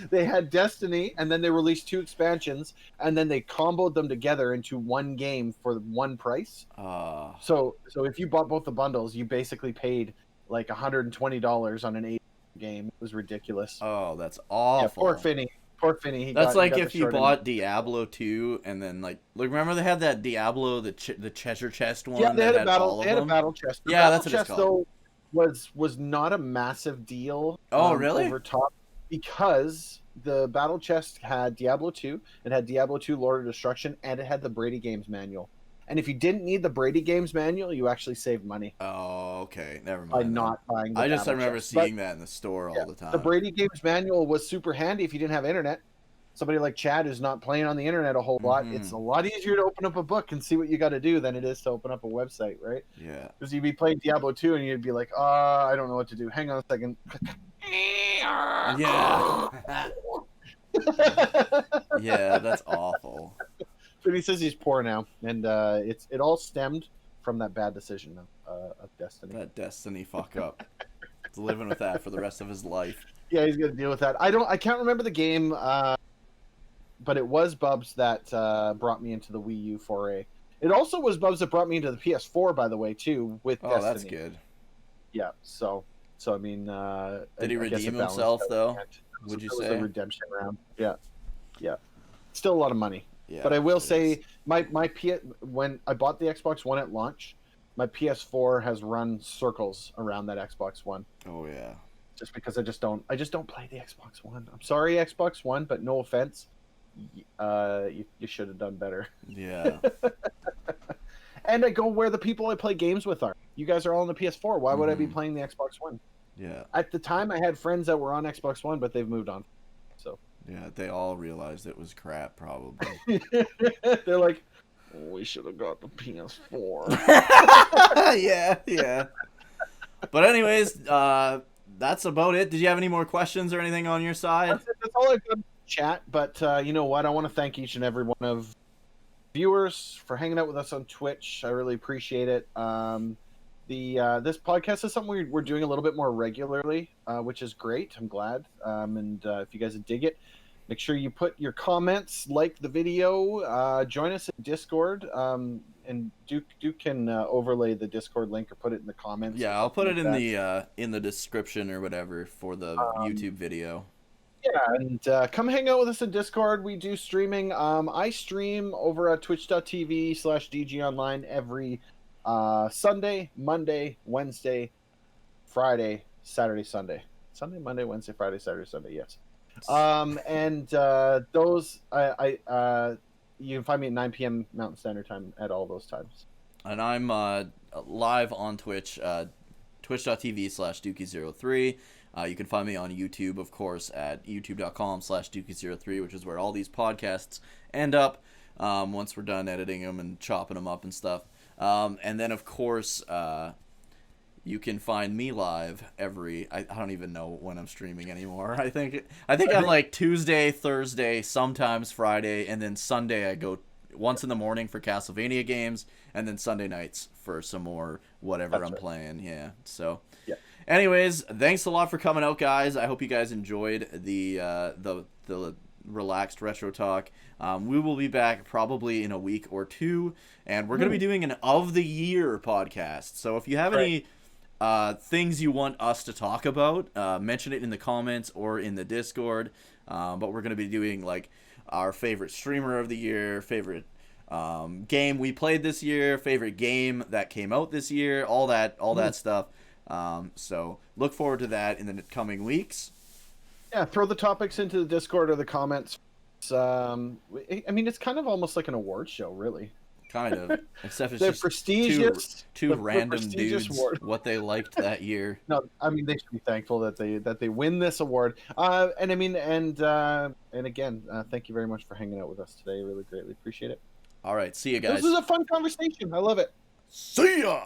They had Destiny and then they released 2 expansions and then they comboed them together into one game for one price. So if you bought both the bundles, you basically paid like $120 on an 8 game. It was ridiculous. Oh, that's awful. Yeah, poor Finney. That's like if you bought Diablo 2 and then like remember they had that Diablo the treasure chest one. Yeah, they had a battle. They had a battle chest. The yeah, battle that's what chest, it's called. Though, was not a massive deal. Oh, really? Over top, because the battle chest had Diablo 2, it had Diablo 2 Lord of Destruction, and it had the Brady Games manual. And if you didn't need the Brady Games manual, you actually saved money. Oh, okay. Never mind. By not buying the battle remember chest. seeing that in the store all the time. The Brady Games manual was super handy if you didn't have internet. Somebody like Chad who's not playing on the internet a whole lot, it's a lot easier to open up a book and see what you got to do than it is to open up a website, right? Yeah. Because you'd be playing Diablo 2 and you'd be like, I don't know what to do. Hang on a second. Yeah. Yeah, that's awful. But he says he's poor now, and it all stemmed from that bad decision of Destiny. That Destiny fuck up. He's living with that for the rest of his life. Yeah, he's gonna deal with that. I can't remember the game, but it was Bubs that brought me into the Wii U foray. It also was Bubs that brought me into the PS4, by the way, too, with Destiny. That's good. Yeah, so I mean, did he I guess redeem it balanced himself out. though? Would you It was say? a redemption round. Yeah. Still a lot of money. Yeah, but I will it say is. when I bought the Xbox One at launch, my PS4 has run circles around that Xbox One. Oh yeah. Just because I just don't play the Xbox One. I'm sorry, Xbox One, but no offense. You should have done better. Yeah. And I go where the people I play games with are. You guys are all on the PS4. Why would I be playing the Xbox One? Yeah. At the time, I had friends that were on Xbox One, but they've moved on. So Yeah, they all realized it was crap, probably. They're like, oh, we should have got the PS4. Yeah, yeah. But anyways, that's about it. Did you have any more questions or anything on your side? That's it. That's all I've got in chat. But you know what? I want to thank each and every one of viewers for hanging out with us on Twitch. I really appreciate it. This podcast is something we're doing a little bit more regularly, which is great. I'm glad. And if you guys dig it, make sure you put your comments, like the video, join us in Discord, and Duke can overlay the Discord link or put it in the comments. Yeah, or I'll put something it like in the description or whatever for the YouTube video. Yeah, and come hang out with us in Discord. We do streaming. I stream over at twitch.tv/DGOnline every Sunday, Monday, Wednesday, Friday, Saturday, Sunday. Sunday, Monday, Wednesday, Friday, Saturday, Sunday, yes. And those, you can find me at 9 p.m. Mountain Standard Time at all those times. And I'm live on Twitch, twitch.tv/Dookie03. You can find me on YouTube, of course, at youtube.com/Dookie03, which is where all these podcasts end up once we're done editing them and chopping them up and stuff. And then, of course, you can find me live I don't even know when I'm streaming anymore. I think I'm like Tuesday, Thursday, sometimes Friday, and then Sunday I go once in the morning for Castlevania games, and then Sunday nights for some more whatever I'm playing. Yeah. So. Yeah. Anyways, thanks a lot for coming out, guys. I hope you guys enjoyed the relaxed retro talk. We will be back probably in a week or two, and we're going to be doing an of the year podcast. So if you have any things you want us to talk about, mention it in the comments or in the Discord. But we're going to be doing like our favorite streamer of the year, favorite game we played this year, favorite game that came out this year, all that stuff. So look forward to that in the coming weeks. Yeah, throw the topics into the Discord or the comments. I mean, it's kind of almost like an award show, really. Kind of, except it's They're just prestigious, two random dudes award. what they liked that year. No, I mean they should be thankful that they win this award. And I mean, and again, thank you very much for hanging out with us today. I really greatly appreciate it. All right, see you guys. This was a fun conversation. I love it. See ya.